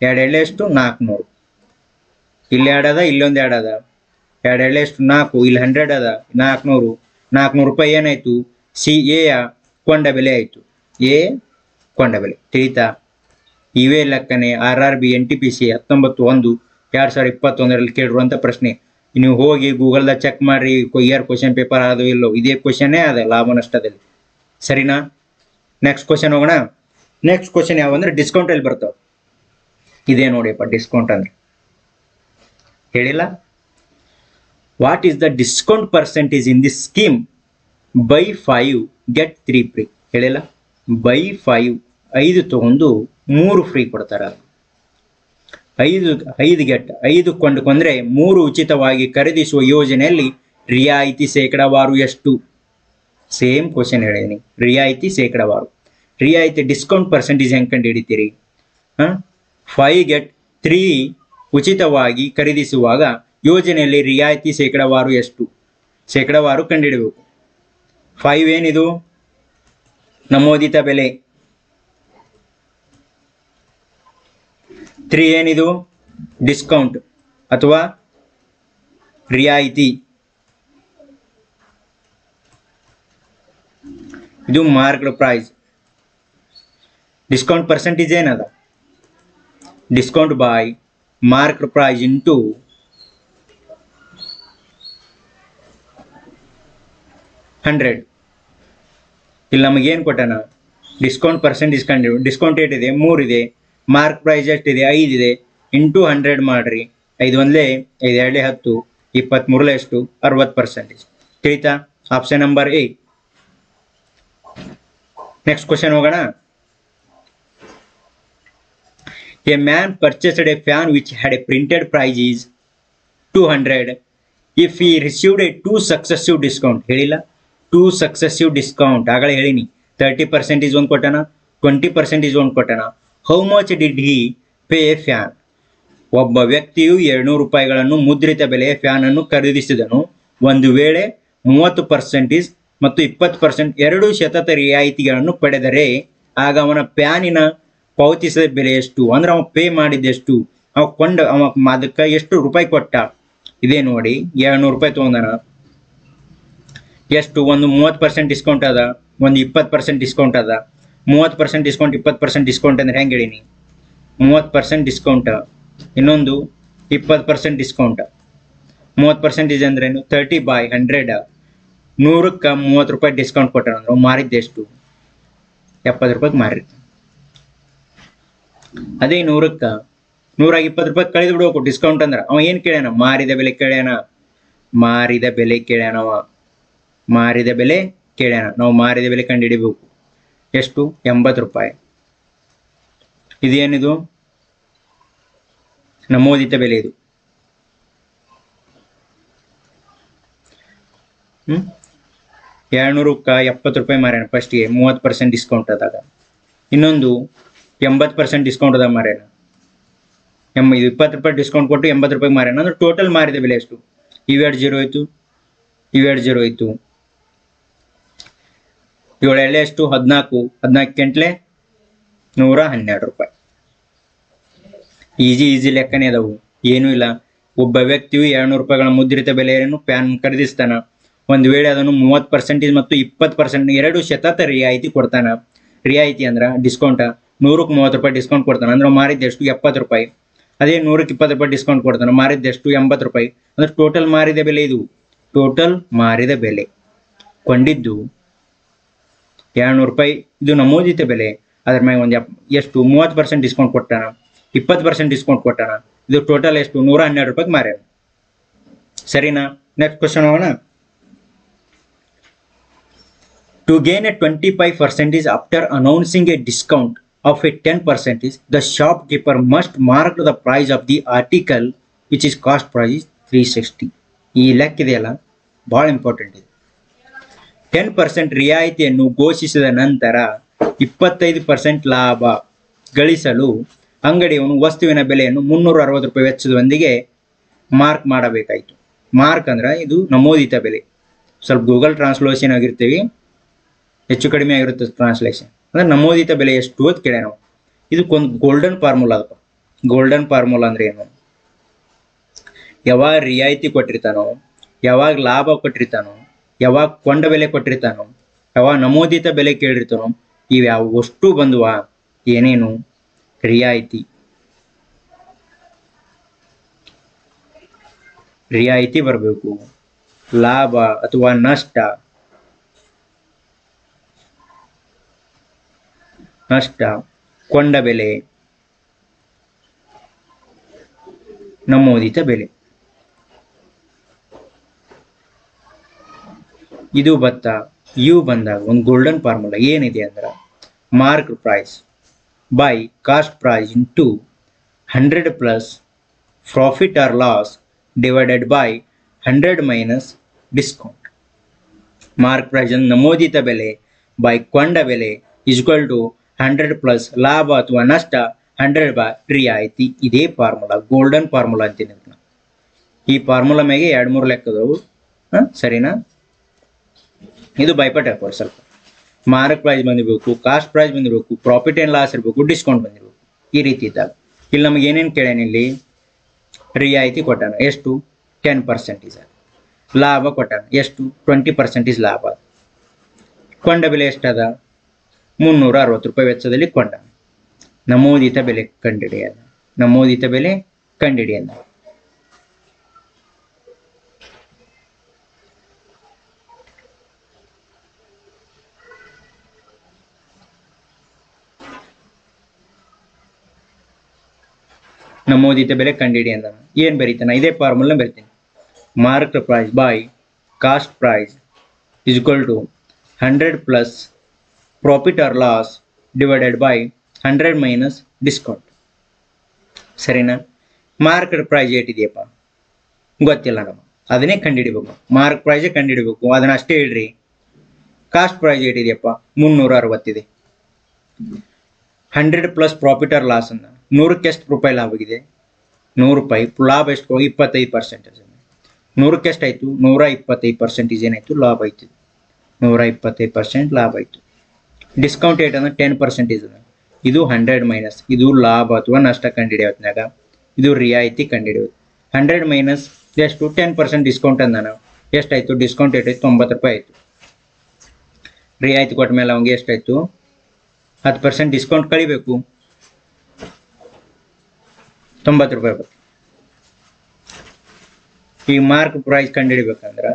2 2 ಎಷ್ಟು? 400. ಇಲ್ಲಿ 2 ಅದ, ಇಲ್ಲೊಂದು 2 ಅದ, 2 2 ಎಷ್ಟು? 4, ಇಲ್ಲಿ 100 ಅದ, 400. 400 ರೂಪಾಯಿ ಏನಾಯ್ತು? ಸಿ ಎಯ ಕೊಂಡ ಬೆಲೆ ಆಯಿತು. ಎ ಕೊಂಡ ಬೆಲೆ ತಿಳಿತಾ? ಇವೇ ಲೆಕ್ಕನೆ RRB NTPC 19/1/2021 ಕೇಳಿರುವಂಥ ಪ್ರಶ್ನೆ. ನೀವು ಹೋಗಿ ಗೂಗಲ್ದಾಗ ಚೆಕ್ ಮಾಡ್ರಿ, ಇಯರ್ ಕ್ವಶನ್ ಪೇಪರ್ ಅದು ಇಲ್ಲೋ, ಇದೇ ಕ್ವಶನ್ನೇ ಅದ ಲಾಭ ನಷ್ಟದಲ್ಲಿ. ಸರಿನಾ? ನೆಕ್ಸ್ಟ್ ಕ್ವಶನ್ ಹೋಗೋಣ. ನೆಕ್ಸ್ಟ್ ಕ್ವಶನ್ ಯಾವ ಅಂದ್ರೆ ಡಿಸ್ಕೌಂಟ್ ಅಲ್ಲಿ ಬರ್ತಾವ. ಇದೇ ನೋಡಿಯಪ್ಪ ಡಿಸ್ಕೌಂಟ್ ಅಂದ್ರೆ. ಹೇಳಿಲ್ಲ? What is the discount percentage in this scheme? By 5 get 3 free. ಹೇಳಿಲ್ಲ? ಬೈ 5 ತಗೊಂಡು 3 ಫ್ರೀ ಕೊಡ್ತಾರ. 5 ಗೆಟ್ 5 ಕೊಂಡ್ಕೊಂಡ್ರೆ 3 ಉಚಿತವಾಗಿ ಖರೀದಿಸುವ ಯೋಜನೆಯಲ್ಲಿ ರಿಯಾಯಿತಿ ಶೇಕಡಾವಾರು ಎಷ್ಟು? ಸೇಮ್ ಕ್ವಶನ್ ಹೇಳಿದೀನಿ. ರಿಯಾಯಿತಿ ಶೇಕಡಾವಾರು, ರಿಯಾಯಿತಿ ಡಿಸ್ಕೌಂಟ್ ಪರ್ಸೆಂಟೇಜ್ ಹೆಂಗೆ ಕಂಡು ಹಿಡಿತೀರಿ? 5 get 3 ಉಚಿತವಾಗಿ ಖರೀದಿಸುವಾಗ ಯೋಜನೆಯಲ್ಲಿ ರಿಯಾಯಿತಿ ಶೇಕಡಾವಾರು ಎಷ್ಟು? ಶೇಕಡಾವಾರು ಕಂಡುಹಿಡಬೇಕು. 5 ಏನಿದು? ನಮೂದಿತ ಬೆಲೆ. 3 ಏನಿದು? ಡಿಸ್ಕೌಂಟ್ ಅಥವಾ ರಿಯಾಯಿತಿ. ಇದು ಮಾರ್ಕ್ಡ್ ಪ್ರೈಸ್. ಡಿಸ್ಕೌಂಟ್ ಪರ್ಸೆಂಟೇಜ್ ಏನದ? Discount by marked price into 100. ಇಲ್ಲಿ ನಮಗೇನು ಕೊಟ್ಟಾನ? ಡಿಸ್ಕೌಂಟ್ ಪರ್ಸೆಂಟೇಜ್ ಕಂಡು. ಡಿಸ್ಕೌಂಟ್ ಏಟ್ ಇದೆ? 3 ಇದೆ. ಮಾರ್ಕ್ ಪ್ರೈಸ್ ಎಷ್ಟಿದೆ? 5 ಇದೆ. ಇಂಟು 100 ಮಾಡ್ರಿ. 5 1 5 2 10, 23 ಎಷ್ಟು? 60%. ತಿಳಿತಾ? Option number A. Next question ಹೋಗೋಣ. A man purchased a fan which had a printed price is 200 if he received a 2 successive discount. ಹೇಳಿಲ್ಲ? 2 successive ಡಿಸ್ಕೌಂಟ್ ಆಗಲೇ ಹೇಳಿನಿ. 30% ಒಂದು ಕೊಟ್ಟಾನ, 20% ಒಂದು ಕೊಟ್ಟಾನ. How much did he pay A fan? ಒಬ್ಬ ವ್ಯಕ್ತಿಯು 200 ರೂಪಾಯಿಗಳನ್ನು ಮುದ್ರಿತ ಬೆಲೆಯ ಫ್ಯಾನ್ ಅನ್ನು ಖರೀದಿಸಿದನು. ಒಂದು ವೇಳೆ 30% ಮತ್ತು 20% ಎರಡೂ ಶತತ ರಿಯಾಯಿತಿಗಳನ್ನು ಪಡೆದರೆ ಆಗ ಅವನ ಫ್ಯಾನಿನ ಪಾವತಿಸಿದ ಬೆಲೆ ಎಷ್ಟು? ಅಂದ್ರೆ ಅವ ಪೇ ಮಾಡಿದ್ದೆಷ್ಟು? ಅವ ಅದಕ್ಕೆ ಎಷ್ಟು ರೂಪಾಯಿ ಕೊಟ್ಟ? ಇದೇ ನೋಡಿ, 200 ರೂಪಾಯಿ ತೊಗೊಂಡಾನ. ಎಷ್ಟು? ಒಂದು 30% ಡಿಸ್ಕೌಂಟ್ ಅದ, ಒಂದು 20% ಡಿಸ್ಕೌಂಟ್ ಅದ. 30% ಡಿಸ್ಕೌಂಟ್ 20% ಡಿಸ್ಕೌಂಟ್ ಅಂದ್ರೆ ಹೆಂಗೆ ಹೇಳಿನಿ? 30% ಡಿಸ್ಕೌಂಟ್, ಇನ್ನೊಂದು 20% ಡಿಸ್ಕೌಂಟ್. 30% ಅಂದ್ರೇನು? 30/100. 100ಕ್ಕೆ 30 ರೂಪಾಯಿ ಡಿಸ್ಕೌಂಟ್ ಕೊಟ್ಟಾನ ಅಂದ್ರೆ ಮಾರಿದ್ದೆಷ್ಟು? 70 ರೂಪಾಯಿಗೆ ಮಾರಿ. ಅದೇ 100ಕ್ಕೆ 120 ರೂಪಾಯಿ ಕಳೆದು ಬಿಡ್ಬೇಕು ಡಿಸ್ಕೌಂಟ್ ಅಂದ್ರೆ. ಅವ ಏನು ಕೇಳ್ಯಾನ? ಮಾರಿದ ಬೆಲೆ ಕೇಳ್ಯಾನ. ಮಾರಿದ ಬೆಲೆ ಕೇಳ್ಯಾನವ. ಮಾರಿದ ಬೆಲೆ ಕೇಳ್ಯಾನ. ನಾವು ಮಾರಿದ ಬೆಲೆ ಕಂಡು ಹಿಡಿಬೇಕು. ಎಷ್ಟು? 80 ರೂಪಾಯಿ. ಇದೇನಿದು? ನಮೂದಿತ ಬೆಲೆ. ಇದು 200ಕ್ಕೆ 70 ರೂಪಾಯಿ ಮಾರ್ಯಾನ ಫಸ್ಟ್ಗೆ, 30% ಡಿಸ್ಕೌಂಟ್ ಅದಾಗ. ಇನ್ನೊಂದು 80% ಡಿಸ್ಕೌಂಟ್ ಅದಾಗ ಮಾರ್ಯಾನ. ಇದು 20 ರೂಪಾಯಿ ಡಿಸ್ಕೌಂಟ್ ಕೊಟ್ಟು 80 ರೂಪಾಯಿ ಮಾರ್ಯಾನ. ಅಂದ್ರೆ ಟೋಟಲ್ ಮಾರಿದ ಬೆಲೆ ಎಷ್ಟು? ಇವೆರಡು 0 ಹೋಯ್ತು, ಇವೆರಡು 0 ಹೋಯ್ತು. 7 ಎಳ್ಳೆ ಎಷ್ಟು? 14, 14 ಎಂಟ್ಲೆ 112 ರೂಪಾಯಿ. ಈಜಿ ಲೆಕ್ಕನೇ ಅದಾವು, ಏನೂ ಇಲ್ಲ. ಒಬ್ಬ ವ್ಯಕ್ತಿಯು 200 ರೂಪಾಯಿಗಳ ಮುದ್ರಿತ ಬೆಲೆಯನ್ನು ಪ್ಯಾನ್ ಖರೀದಿಸ್ತಾನ. ಒಂದು ವೇಳೆ ಅದನ್ನು 30% ಮತ್ತು 20% ಎರಡು ಶತತ ರಿಯಾಯಿತಿ ಕೊಡ್ತಾನ. ರಿಯಾಯಿತಿ ಅಂದ್ರೆ ಡಿಸ್ಕೌಂಟ. 100ಕ್ಕೆ 30 ರೂಪಾಯಿ ಡಿಸ್ಕೌಂಟ್ ಕೊಡ್ತಾನೆ ಅಂದ್ರೆ ಮಾರಿದ್ದೆಷ್ಟು? 70 ರೂಪಾಯಿ. ಅದೇ 100ಕ್ಕೆ 20 ರೂಪಾಯಿ ಡಿಸ್ಕೌಂಟ್ ಕೊಡ್ತಾನೆ, ಮಾರಿದ್ದೆಷ್ಟು? 80 ರೂಪಾಯಿ. ಅಂದ್ರೆ ಟೋಟಲ್ ಮಾರಿದ ಬೆಲೆ ಇದು. ಟೋಟಲ್ ಮಾರಿದ ಬೆಲೆ ಕೊಂಡಿದ್ದು 200 ರೂಪಾಯಿ. ಇದು ನಮೂದಿತ ಬೆಲೆ. ಅದ್ರ ಮ್ಯಾಗ ಒಂದು ಎಷ್ಟು? 30% ಡಿಸ್ಕೌಂಟ್ ಕೊಟ್ಟಾನ, 20% ಡಿಸ್ಕೌಂಟ್ ಕೊಟ್ಟಾನ, ಇದು ಟೋಟಲ್ ಎಷ್ಟು 112 ರೂಪಾಯಿಗೆ ಮಾರ್ಯಾನ. ಸರಿನಾ? ನೆಕ್ಸ್ಟ್ ಕ್ವಶನ್ ಹೋಗೋಣ. To gain a 25% after announcing a discount of a 10%, the shopkeeper must mark the price of the article which is cost price 360. ಈ ಲೆಕ್ಕ ಇದೆಯಲ್ಲ ಭಾಳ ಇಂಪಾರ್ಟೆಂಟ್ ಇದೆ. 10% ರಿಯಾಯಿತಿಯನ್ನು ಘೋಷಿಸಿದ ನಂತರ 25% ಲಾಭ ಗಳಿಸಲು ಅಂಗಡಿಯವನು ವಸ್ತುವಿನ ಬೆಲೆಯನ್ನು 360 ರೂಪಾಯಿ ವೆಚ್ಚದೊಂದಿಗೆ ಮಾರ್ಕ್ ಮಾಡಬೇಕಾಯಿತು. ಮಾರ್ಕ್ ಅಂದ್ರೆ ಇದು ನಮೂದಿತ ಬೆಲೆ. ಸ್ವಲ್ಪ ಗೂಗಲ್ ಟ್ರಾನ್ಸ್ಲೇಷನ್ ಆಗಿರ್ತೀವಿ, ಹೆಚ್ಚು ಕಡಿಮೆ ಆಗಿರುತ್ತೆ ಟ್ರಾನ್ಸ್ಲೇಷನ್. ಅಂದ್ರೆ ನಮೂದಿತ ಬೆಲೆ ಎಷ್ಟು ಅಂತ ಕೇಳ ನಾವು. ಇದಕ್ಕೊಂದು ಗೋಲ್ಡನ್ ಫಾರ್ಮುಲಾ ಅದಪ್ಪ. ಗೋಲ್ಡನ್ ಫಾರ್ಮುಲಾ ಅಂದ್ರೆ ಏನು? ಯಾವಾಗ ರಿಯಾಯಿತಿ ಕೊಟ್ಟಿರ್ತಾನೋ, ಯಾವಾಗ ಲಾಭ ಕೊಟ್ಟಿರ್ತಾನೋ, ಯಾವಾಗ ಕೊಂಡ ಬೆಲೆ ಕೊಟ್ಟಿರ್ತಾನೋ, ಯಾವಾಗ ನಮೂದಿತ ಬೆಲೆ ಕೇಳಿರ್ತಾನೋ, ಇವ್ಯಾವ ಅಷ್ಟು ಬಂದುವ ಏನೇನು ರಿಯಾಯಿತಿ. ರಿಯಾಯಿತಿ ಬರಬೇಕು, ಲಾಭ ಅಥವಾ ನಷ್ಟ, ಕೊಂಡ ಬೆಲೆ, ನಮೂದಿತ ಬೆಲೆ. ಇದು ಇವು ಬಂದಾಗ ಒಂದು ಗೋಲ್ಡನ್ ಫಾರ್ಮುಲಾ ಏನಿದೆ ಅಂದ್ರೆ mark price by cost price into 100 plus profit or loss divided by 100 minus discount. Mark price ಅಂದ್ರೆ ನಮೂದಿತ ಬೆಲೆ ಬೈ ಕೊಂಡ ಬೆಲೆ ಈಕ್ವಲ್ ಟು 100 ಪ್ಲಸ್ ಲಾಭ ಅಥವಾ ನಷ್ಟ 100 ಬೈ ರಿಯಾಯಿತಿ. ಇದೇ ಫಾರ್ಮುಲಾ, ಗೋಲ್ಡನ್ ಫಾರ್ಮುಲಾ ಅಂತೀನಿ. ಈ ಫಾರ್ಮುಲಾ ಮ್ಯಾಗೆ 2-3 ಲೆಕ್ಕದವು. ಸರಿನಾ? ಇದು ಬೈಪಾಟ್ ಹಾಕೋರು ಸ್ವಲ್ಪ. ಮಾರ್ಕ್ ಪ್ರೈಸ್ ಬಂದಿರಬೇಕು, ಕಾಸ್ಟ್ ಪ್ರೈಸ್ ಬಂದಿರಬೇಕು, ಪ್ರಾಫಿಟ್ ಆ್ಯಂಡ್ ಲಾಸ್ ಇರಬೇಕು, ಡಿಸ್ಕೌಂಟ್ ಬಂದಿರಬೇಕು. ಈ ರೀತಿ ಇದ್ದಾಗ ಇಲ್ಲಿ ನಮಗೆ ಏನೇನು ಕೇಳೇನಿ? ಇಲ್ಲಿ ರಿಯಾಯಿತಿ ಕೊಟ್ಟಾನ ಎಷ್ಟು? 10%. ಲಾಭ ಕೊಟ್ಟಾನ ಎಷ್ಟು? 20% ಲಾಭ. ಕೊಂಡ ಬೆಲೆ ಎಷ್ಟದ? 360 ರೂಪಾಯಿ ವೆಚ್ಚದಲ್ಲಿ ಕೊಂಡ. ನಮೂದಿತ ಬೆಲೆ ಕಂಡಿಡಿಯದ. ನಮೂದಿತ ಬೆಲೆ ಕಂಡಿಡಿಯದ. ನಮೂದಿತ ಬೆಲೆ ಕಂಡಿಡಿ ಅಂದ ಏನು ಬರೀತಾನ? ಇದೇ ಫಾರ್ಮುಲಾ ಬರಿತೀನಿ. Mark price by cost price is equal to 100 plus profit or loss divided by 100 minus discount. ಸರಿನಾ? ಮಾರ್ಕೆಟ್ ಪ್ರೈಸ್ ಏಟಿದೆಯಪ್ಪ ಗೊತ್ತಿಲ್ಲ ನಮಗೆ, ಅದನ್ನೇ ಕಂಡುಹಿಡಿಬೇಕು. ಮಾರ್ಕ್ ಪ್ರೈಸೇ ಕಂಡುಹಿಡಿಬೇಕು, ಅದನ್ನ ಅಷ್ಟೇ ಹೇಳ್ರಿ. Cost price ಏಟಿದೆಯಪ್ಪ? 360 ಇದೆ. 100 ಪ್ಲಸ್ ಪ್ರಾಫಿಟ್ ಆರ್ ಲಾಸ್ ಅನ್ನ 100ಕ್ಕೆ ಎಷ್ಟು ರೂಪಾಯಿ ಲಾಭ ಆಗಿದೆ? 100 ರೂಪಾಯಿ. ಲಾಭ ಎಷ್ಟು? 25%. 100ಕ್ಕೆ ಎಷ್ಟಾಯ್ತು? 125% ಏನಾಯ್ತು? ಲಾಭ ಆಯ್ತು. 125% ಲಾಭ ಆಯ್ತು. ಡಿಸ್ಕೌಂಟ್ ಏಟ್ ಅಂದ್ರೆ 10% ಅದ. ಇದು 100 ಮೈನಸ್, ಇದು ಲಾಭ ಅಥವಾ ನಷ್ಟ ಕಂಡುಹಿಡಿಯೋತ್ನಾಗ ಇದು ರಿಯಾಯಿತಿ ಕಂಡುಹಿಡಿಯೋದು. 100 ಮೈನಸ್ ಎಷ್ಟು? 10% ಡಿಸ್ಕೌಂಟ್ ಅಂದಾನ. ಎಷ್ಟಾಯ್ತು? ಡಿಸ್ಕೌಂಟ್ ಏಟಾಯ್ತು? 90 ರೂಪಾಯಿ ಆಯ್ತು. ರಿಯಾಯಿತಿ ಕೊಟ್ಟ ಮೇಲೆ ಅವಂಗೆ ಎಷ್ಟಾಯ್ತು? 10% ಡಿಸ್ಕೌಂಟ್ ಕಳಿಬೇಕು, 90 ರೂಪಾಯಿ ಬರ್ತದೆ. ಈ ಮಾರ್ಕ್ ಪ್ರೈಸ್ ಕಂಡುಹಿಡಿಬೇಕಂದ್ರೆ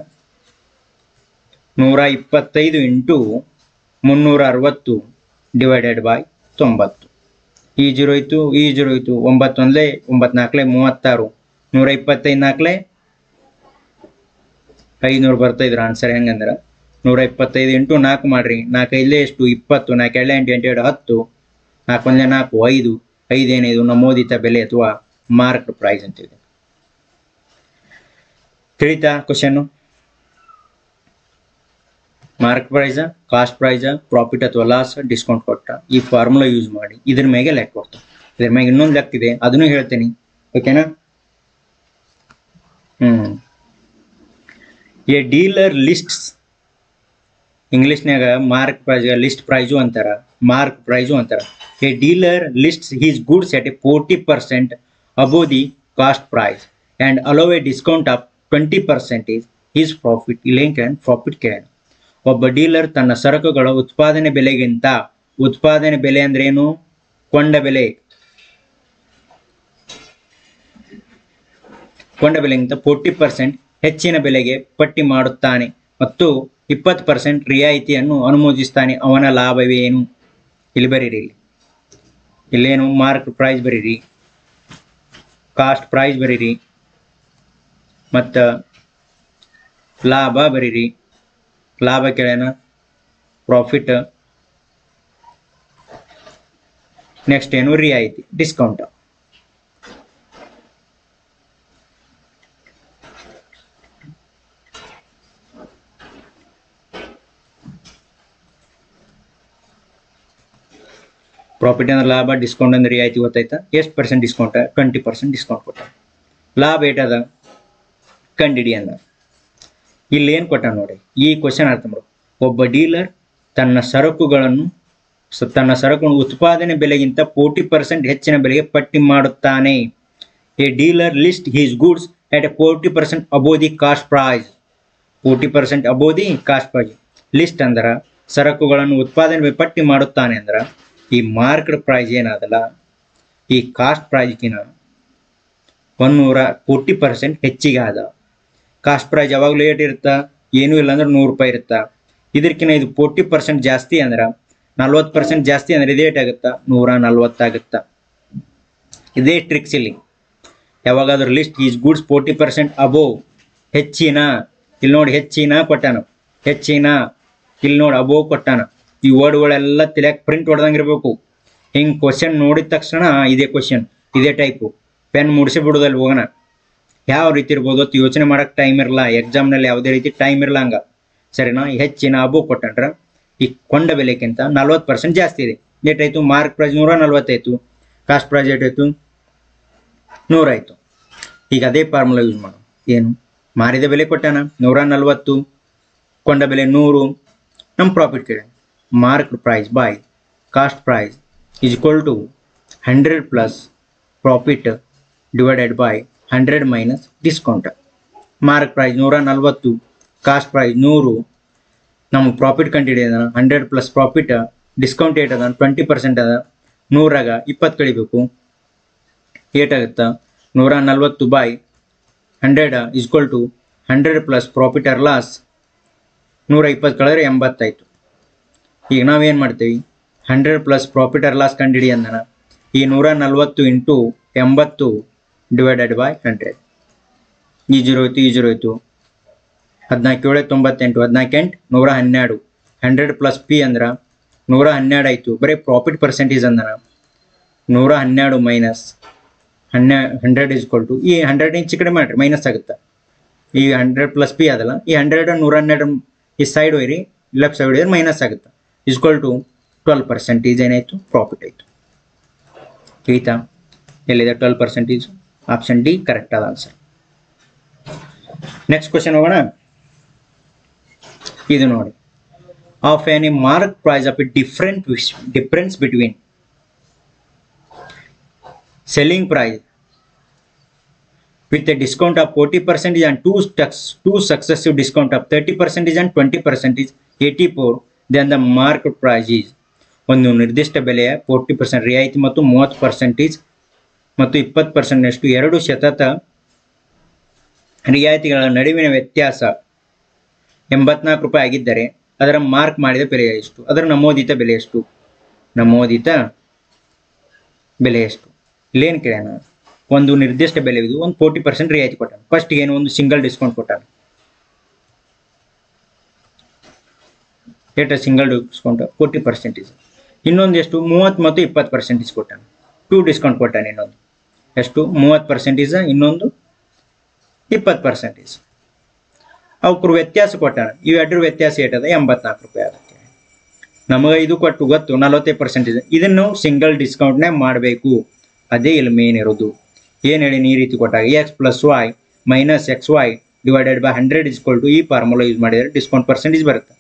125 ಇಂಟು 360 ಡಿವೈಡೆಡ್ ಬೈ 90. ಈ 0 ಇತ್ತು, ಈ 0 ಇತ್ತು. 9 1 9 4 36. 125 4 500 ಬರ್ತಾಯಿದ್ರ ಆನ್ಸರ್. ಹೆಂಗಂದ್ರೆ 125 ಇಂಟು 4 ಮಾಡ್ರಿ. 4 5 ಎಷ್ಟು? 20. 4 2 8 8 10. 4 1 4 5. 5 ಏನಿದು? ನಮೂದಿತ ಬೆಲೆ ಅಥವಾ ಮಾರ್ಕ್ ಪ್ರೈಸ್ ಅಂತಿದೆ. ತಿಳಿತಾ question? Mark price, cost price, profit ಅಥವಾ ಲಾಸ್, ಡಿಸ್ಕೌಂಟ್ ಕೊಟ್ಟ ಈ ಫಾರ್ಮುಲಾ ಯೂಸ್ ಮಾಡಿ ಇದ್ರ ಮೇಲೆ ಲೆಕ್ಕ ಕೊಡ್ತಾ. ಇದ್ರ ಮ್ಯಾಗ ಇನ್ನೊಂದು ಲೆಕ್ಕ ಇದೆ, ಅದನ್ನು ಹೇಳ್ತೀನಿ. ಓಕೆನಾ? ಎ ಡೀಲರ್ ಲಿಸ್ಟ್ಸ್, ಇಂಗ್ಲಿಷ್ನಾಗ ಮಾರ್ಕ್ ಪ್ರೈಸ್ ಲಿಸ್ಟ್ ಪ್ರೈಸು ಅಂತಾರ, ಮಾರ್ಕ್ ಪ್ರೈಸು ಅಂತಾರ. A dealer lists his goods at a 40% above the cost price and allow a discount of 20% his profit. ಇಲ್ಲಿ ಪ್ರಾಫಿಟ್ ಕೇಳೋಣ. ಒಬ್ಬ ಡೀಲರ್ ತನ್ನ ಸರಕುಗಳ ಉತ್ಪಾದನೆ ಬೆಲೆಗಿಂತ, ಉತ್ಪಾದನೆ ಬೆಲೆ ಅಂದ್ರೆ ಏನು? ಕೊಂಡ ಬೆಲೆ. ಕೊಂಡ ಬೆಲೆಗಿಂತ 40% ಹೆಚ್ಚಿನ ಬೆಲೆಗೆ ಪಟ್ಟಿ ಮಾಡುತ್ತಾನೆ ಮತ್ತು 20% ರಿಯಾಯಿತಿಯನ್ನು ಅನುಮೋದಿಸ್ತಾನೆ. ಅವನ ಲಾಭವೇನು? ಇಲ್ಲಿ ಬರೀರಿ. ಇಲ್ಲೇನು? ಮಾರ್ಕ್ ಪ್ರೈಸ್ ಬರೀರಿ. ಕಾಸ್ಟ್ ಪ್ರೈಸ್ ಬರೀರಿ ಮತ್ತು ಲಾಭ ಬರೀರಿ. ಲಾಭ ಕೆಳನ ಪ್ರಾಫಿಟ್, ನೆಕ್ಸ್ಟ್ ಏನು ರಿಯಾಯಿತಿ ಡಿಸ್ಕೌಂಟ್. ಪ್ರಾಫಿಟ್ ಅಂದ್ರೆ ಲಾಭ, ಡಿಸ್ಕೌಂಟ್ ಅಂದ್ರೆ ರಿಯಾಯಿತಿ. ಗೊತ್ತಾಯ್ತಾ? ಎಷ್ಟು ಪರ್ಸೆಂಟ್ ಡಿಸ್ಕೌಂಟ್? 20% ಡಿಸ್ಕೌಂಟ್ ಕೊಟ್ಟ. ಲಾಭ ಏಟದ ಕಂಡಿಡಿ ಅಂದ. ಇಲ್ಲಿ ಏನು ಕೊಟ್ಟ ನೋಡಿ, ಈ ಕ್ವಶನ್ ಅರ್ಥ ಮಾಡು. ಒಬ್ಬ ಡೀಲರ್ ತನ್ನ ಸರಕುಗಳನ್ನು ಉತ್ಪಾದನೆ ಬೆಲೆಗಿಂತ 40% ಹೆಚ್ಚಿನ ಬೆಲೆಗೆ ಪಟ್ಟಿ ಮಾಡುತ್ತಾನೆ. A dealer list his goods at 40% above the cost price. 40% above the cost price. List ಅಂದ್ರೆ ಸರಕುಗಳನ್ನು ಉತ್ಪಾದನೆ ಪಟ್ಟಿ ಮಾಡುತ್ತಾನೆ ಅಂದ್ರೆ ಈ ಮಾರ್ಕೆಟ್ ಪ್ರೈಸ್ ಏನಾದಲ್ಲ, ಈ ಕಾಸ್ಟ್ ಪ್ರೈಸ್ಗಿನ 140% ಹೆಚ್ಚಿಗೆ ಆದ. ಕಾಸ್ಟ್ ಪ್ರೈಸ್ ಯಾವಾಗಲೂ ಲೇಟ್ ಇರುತ್ತಾ? ಏನೂ ಇಲ್ಲ ಅಂದ್ರೆ 100 ರೂಪಾಯಿ ಇರುತ್ತಾ. ಇದಕ್ಕಿಂತ ಇದು 40% ಜಾಸ್ತಿ ಅಂದ್ರೆ 40% ಜಾಸ್ತಿ ಅಂದ್ರೆ ಇದು ಏಟಾಗುತ್ತಾ? 140 ಆಗುತ್ತಾ. ಇದೇ ಟ್ರಿಕ್ಸ್ ಇಲ್ಲಿ. ಯಾವಾಗಾದ್ರೂ ಲಿಸ್ಟ್ ಈಸ್ ಗುಡ್ಸ್ 40% ಅಬೋವ್, ಹೆಚ್ಚಿನ, ಇಲ್ಲಿ ನೋಡಿ ಹೆಚ್ಚಿನ ಕೊಟ್ಟಾನ, ಹೆಚ್ಚಿನ, ಇಲ್ಲಿ ನೋಡಿ ಅಬೋವ್ ಕೊಟ್ಟಾನ. ಈ ವರ್ಡ್ಗಳೆಲ್ಲ ತಿಳಿಯಾಕ ಪ್ರಿಂಟ್ ಹೊಡೆದಂಗೆ ಇರಬೇಕು. ಹಿಂಗೆ ಕ್ವಶನ್ ನೋಡಿದ ತಕ್ಷಣ ಇದೇ ಕ್ವಶನ್, ಇದೇ ಟೈಪು ಪೆನ್ ಮುಡಿಸಿ ಬಿಡೋದಲ್ಲಿ ಹೋಗೋಣ. ಯಾವ ರೀತಿ ಇರ್ಬೋದು ಅಂತ ಯೋಚನೆ ಮಾಡೋಕ್ಕೆ ಟೈಮ್ ಇರಲ್ಲ. ಎಕ್ಸಾಮ್ನಲ್ಲಿ ಯಾವುದೇ ರೀತಿ ಟೈಮ್ ಇರಲ್ಲ ಹಂಗೆ, ಸರಿನಾ? ಹೆಚ್ಚಿನ ಅಬೋವ್ ಕೊಟ್ಟಂಡ್ರೆ ಈ ಕೊಂಡ ಬೆಲೆಗಿಂತ 40% ಜಾಸ್ತಿ ಇದೆ. ಏಟಾಯ್ತು? ಮಾರ್ಕ್ ಪ್ರೈಸ್ 140 ಆಯಿತು, ಕಾಸ್ಟ್ ಪ್ರೈಸ್ ಏಟಾಯ್ತು? 100 ಆಯಿತು. ಈಗ ಅದೇ ಫಾರ್ಮುಲಾ ಯೂಸ್ ಮಾಡು. ಏನು? ಮಾರಿದ ಬೆಲೆ ಕೊಟ್ಟಾನ 140, ಕೊಂಡ ಬೆಲೆ 100. ನಮ್ಮ ಪ್ರಾಫಿಟ್ ಕೇಳಿ mark price by cost price is equal to 100 plus profit divided by 100 minus discount. Mark price 140, cost price 100. ನಮ್ಮ ಪ್ರಾಫಿಟ್ ಕಂಡಿಡಿಯೋದ 100 ಪ್ಲಸ್ ಪ್ರಾಫಿಟ್, ಡಿಸ್ಕೌಂಟ್ ಏಟದ 20% ಅದ. 100ರಾಗ 20 ಕಳಿಬೇಕು, ಏಟಾಗುತ್ತಾ? 140 by 100 equal to 100 plus profit or loss. 120 ಕಳೆದ್ರೆ 80 ಆಯಿತು. ಈಗ ನಾವೇನು ಮಾಡ್ತೀವಿ? 100 ಪ್ಲಸ್ ಪ್ರಾಫಿಟ್ ಆರ್ ಲಾಸ್ ಕಂಡಿಡಿ ಅಂದನ ಈ 140 ಇಂಟು 80 ಡಿವೈಡೆಡ್ ಬೈ 100. ಈ 0 ಹೋಯ್ತು, ಈ 0 ಹೋಯ್ತು. 14 98, 14 112. 100 ಪ್ಲಸ್ ಪಿ ಅಂದ್ರೆ 112 ಆಯಿತು. ಬರೀ ಪ್ರಾಫಿಟ್ ಪರ್ಸೆಂಟೇಜ್ ಅಂದನ 112 ಮೈನಸ್ 100 ಈಕ್ವಲ್ ಟು, ಈ 100 ಇಂಚ್ ಕಡೆ ಮಾಡಿರಿ ಮೈನಸ್ ಆಗುತ್ತೆ. ಈ 100 ಪ್ಲಸ್ ಪಿ ಅದಲ್ಲ, ಈ 100 112 ಈ ಸೈಡ್ ಹೋಯ್ರಿ, ಲೆಫ್ಟ್ ಸೈಡ್ ಹೋಯ್ರಿ ಮೈನಸ್ ಆಗುತ್ತೆ. ಈಕ್ವಲ್ ಟು 12% ಏನಾಯಿತು? ಪ್ರಾಫಿಟ್ ಆಯಿತು. ಆಯ್ತಾ? ಎಲ್ಲಿದೆ 12%? ಆಪ್ಷನ್ ಡಿ ಕರೆಕ್ಟ್ ಆದ ಆನ್ಸರ್. ನೆಕ್ಸ್ಟ್ ಕ್ವಶನ್ ಹೋಗೋಣ. ಇದು ನೋಡಿ, of any mark price of a difference between selling price with a discount of 40% and two successive discount of 30% and 20% is 84, then the market price is. ಒಂದು ನಿರ್ದಿಷ್ಟ ಬೆಲೆಯ 40% ರಿಯಾಯಿತಿ ಮತ್ತು 30% ಮತ್ತು 20% ಎರಡು ಸತತ ರಿಯಾಯಿತಿಗಳ ನಡುವಿನ ವ್ಯತ್ಯಾಸ 84 ರೂಪಾಯಿ ಆಗಿದ್ದರೆ ಅದರ ಮಾರ್ಕ್ ಮಾಡಿದ ಬೆಲೆ ಎಷ್ಟು? ಅದರ ನಮೂದಿತ ಬೆಲೆ ಎಷ್ಟು? ನಮೂದಿತ ಬೆಲೆ ಎಷ್ಟು? ಇಲ್ಲೇನು ಕೇಳೋಣ? ಒಂದು ನಿರ್ದಿಷ್ಟ ಬೆಲೆ ಇದು, ಒಂದು 40% ರಿಯಾಯಿತಿ ಕೊಟ್ಟಾನ. ಫಸ್ಟ್ ಏನು? ಒಂದು ಸಿಂಗಲ್ ಡಿಸ್ಕೌಂಟ್ ಕೊಟ್ಟಾನ. ಏಟ ಸಿಂಗಲ್ ಡಿಸ್ಕೌಂಟ್ 40%. ಇನ್ನೊಂದು ಎಷ್ಟು? 30 ಮತ್ತು 20% ಕೊಟ್ಟಾನ. 2 ಡಿಸ್ಕೌಂಟ್ ಕೊಟ್ಟಾನ. ಇನ್ನೊಂದು ಎಷ್ಟು? 30%, ಇನ್ನೊಂದು 20%. ಅವ್ರ ವ್ಯತ್ಯಾಸ ಕೊಟ್ಟಾನ. ಇವೆರಡರ ವ್ಯತ್ಯಾಸ ಏಟದ? 84 ರೂಪಾಯಿ ಆಗುತ್ತೆ. ನಮಗೆ ಇದು ಕೊಟ್ಟು ಗೊತ್ತು 45%. ಇದನ್ನು ನಾವು ಸಿಂಗಲ್ ಡಿಸ್ಕೌಂಟ್ನೇ ಮಾಡಬೇಕು. ಅದೇ ಇಲ್ಲಿ ಮೇನ್ ಇರೋದು. ಏನು ಹೇಳಿ? ಈ ರೀತಿ ಕೊಟ್ಟಾಗ x plus Y minus XY divided by 100 equal to, ಈ ಫಾರ್ಮುಲಾ ಯೂಸ್ ಮಾಡಿದರೆ ಡಿಸ್ಕೌಂಟ್ ಪರ್ಸೆಂಟೇಜ್ ಬರುತ್ತೆ.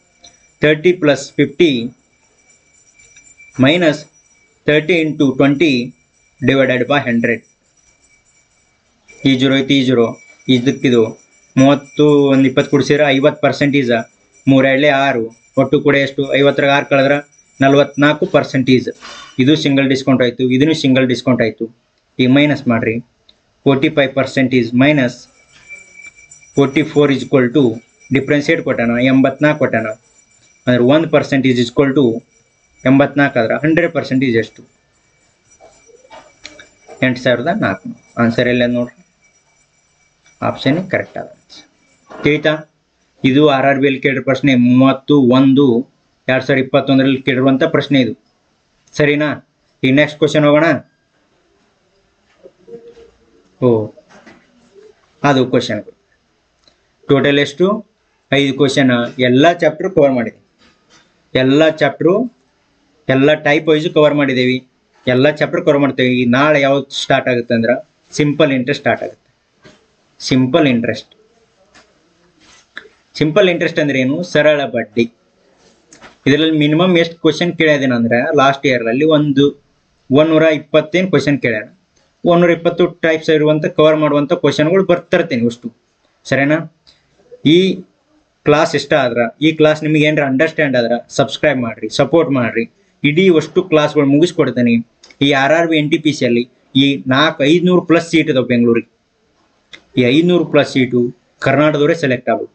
30 plus 50 minus 30 into 20 divided by 100. ಈ 0 ಐತಿ, ಈ 0 ಇದಕ್ಕಿದು 30 ಒಂದು 20 ಕೊಡಿಸಿದ್ರೆ 50%. 3 2 6, ಒಟ್ಟು ಕೂಡ ಎಷ್ಟು? 50 6 ಕಳೆದ್ರೆ 44%. ಇದು ಸಿಂಗಲ್ ಡಿಸ್ಕೌಂಟ್ ಆಯಿತು, ಇದನ್ನು ಸಿಂಗಲ್ ಡಿಸ್ಕೌಂಟ್ ಆಯಿತು. ಈಗ ಮೈನಸ್ ಮಾಡಿರಿ. 45% ಮೈನಸ್ 44 ಈಕ್ವಲ್ ಟು ಡಿಫ್ರೆನ್ಸಿಯೇಟ್ ಕೊಟ್ಟಾನ 84 ಕೊಟ್ಟಾನ. ಅಂದ್ರೆ 1% ಈಕ್ವಲ್ ಟು 84 ಆದ್ರೆ 100% ಎಷ್ಟು? 8,400 ಆನ್ಸರ್ ಎಲ್ಲ ನೋಡ್ರಿ ಆಪ್ಷನ್ ಕರೆಕ್ಟ್ ಆದ ತಿಳಿತಾ ಇದು RRB ಅಲ್ಲಿ ಕೇಳಿರೋ ಪ್ರಶ್ನೆ 31/1/2021 ಕೇಳಿರುವಂತ ಪ್ರಶ್ನೆ ಇದು ಸರಿನಾ ಈಗ ನೆಕ್ಸ್ಟ್ ಕ್ವೆಶ್ಚನ್ ಹೋಗೋಣ ಅದು ಕ್ವೆಶ್ಚನ್ ಟೋಟಲ್ ಎಷ್ಟು 5 ಕ್ವೆಶ್ಚನ್ ಎಲ್ಲ ಚಾಪ್ಟರ್ ಕವರ್ ಮಾಡಿದೆ ಎಲ್ಲ ಚಾಪ್ಟರ್ ಎಲ್ಲ ಟೈಪ್ ವೈಸ್ ಕವರ್ ಮಾಡಿದೇವಿ ಎಲ್ಲ ಚಾಪ್ಟರ್ ಕವರ್ ಮಾಡ್ತೇವೆ ಈ ನಾಳೆ ಯಾವ್ದು ಸ್ಟಾರ್ಟ್ ಆಗುತ್ತೆ ಅಂದ್ರೆ ಸಿಂಪಲ್ ಇಂಟ್ರೆಸ್ಟ್ ಸ್ಟಾರ್ಟ್ ಆಗುತ್ತೆ ಸಿಂಪಲ್ ಇಂಟ್ರೆಸ್ಟ್ ಅಂದ್ರೆ ಏನು ಸರಳ ಬಡ್ಡಿ ಇದರಲ್ಲಿ ಮಿನಿಮಮ್ ಎಷ್ಟು ಕ್ವೆಶ್ಚನ್ ಕೇಳಿದೇನ ಅಂದ್ರೆ ಲಾಸ್ಟ್ ಇಯರ್ ಅಲ್ಲಿ 120 ಕ್ವೆಶ್ಚನ್ ಕೇಳ್ಯಾರ 120 ಟೈಪ್ಸ್ ಇರುವಂತ ಕವರ್ ಮಾಡುವಂತ ಕ್ವೆಶ್ಚನ್ಗಳು ಬರ್ತಿರ್ತೀನಿ ಅಷ್ಟು ಸರಿನಾ ಈ ಕ್ಲಾಸ್ ಇಷ್ಟ ಆದ್ರ ಈ ಕ್ಲಾಸ್ ನಿಮಗೆ ಏನಾರ ಅಂಡರ್ಸ್ಟ್ಯಾಂಡ್ ಆದ್ರ ಸಬ್ಸ್ಕ್ರೈಬ್ ಮಾಡ್ರಿ ಸಪೋರ್ಟ್ ಮಾಡ್ರಿ ಇಡೀ ಅಷ್ಟು ಕ್ಲಾಸ್ಗಳು ಮುಗಿಸ್ಕೊಡ್ತೀನಿ ಈ RRB NTPC ಅಲ್ಲಿ ಈ 500 ಪ್ಲಸ್ ಸೀಟ್ ಇದಾವೆ ಬೆಂಗಳೂರಿಗೆ ಈ 500 ಪ್ಲಸ್ ಸೀಟು ಕರ್ನಾಟಕದವರೇ ಸೆಲೆಕ್ಟ್ ಆಗ್ಬೋದು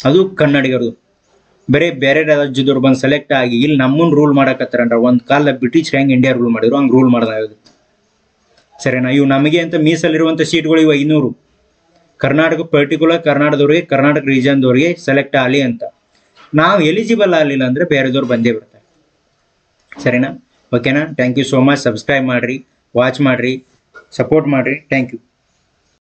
ಅದು ಕನ್ನಡಿಗರದು ಬೇರೆ ರಾಜ್ಯದವ್ರು ಬಂದು ಸೆಲೆಕ್ಟ್ ಆಗಿ ಇಲ್ಲಿ ನಮ್ಮನ್ನ ರೂಲ್ ಮಾಡಕತ್ತಾರ ಒಂದು ಕಾಲ ಬ್ರಿಟಿಷ್ ಹೆಂಗ್ ಇಂಡಿಯಾ ರೂಲ್ ಮಾಡಿದ್ರು ಹಂಗೆ ರೂಲ್ ಮಾಡೋದಾಗುತ್ತೆ ಸರಿನಾ ಇವು ನಮಗೆ ಅಂತ ಮೀಸಲಿರುವಂಥ ಸೀಟ್ಗಳು ಇವು 500 ಕರ್ನಾಟಕ ಪರ್ಟಿಕ್ಯುಲರ್ ಕರ್ನಾಟಕದವ್ರಿಗೆ ಕರ್ನಾಟಕ ರೀಜನ್ದವ್ರಿಗೆ ಸೆಲೆಕ್ಟ್ ಆಗಲಿ ಅಂತ ನಾವು ಎಲಿಜಿಬಲ್ ಆಗಲಿಲ್ಲ ಅಂದ್ರೆ ಬೇರೆದವ್ರು ಬಂದೇ ಬಿಡ್ತಾರೆ ಸರಿನಾ ಓಕೆನಾ thank you so much subscribe ಮಾಡ್ರಿ ವಾಚ್ ಮಾಡ್ರಿ ಸಪೋರ್ಟ್ ಮಾಡ್ರಿ ಥ್ಯಾಂಕ್ ಯು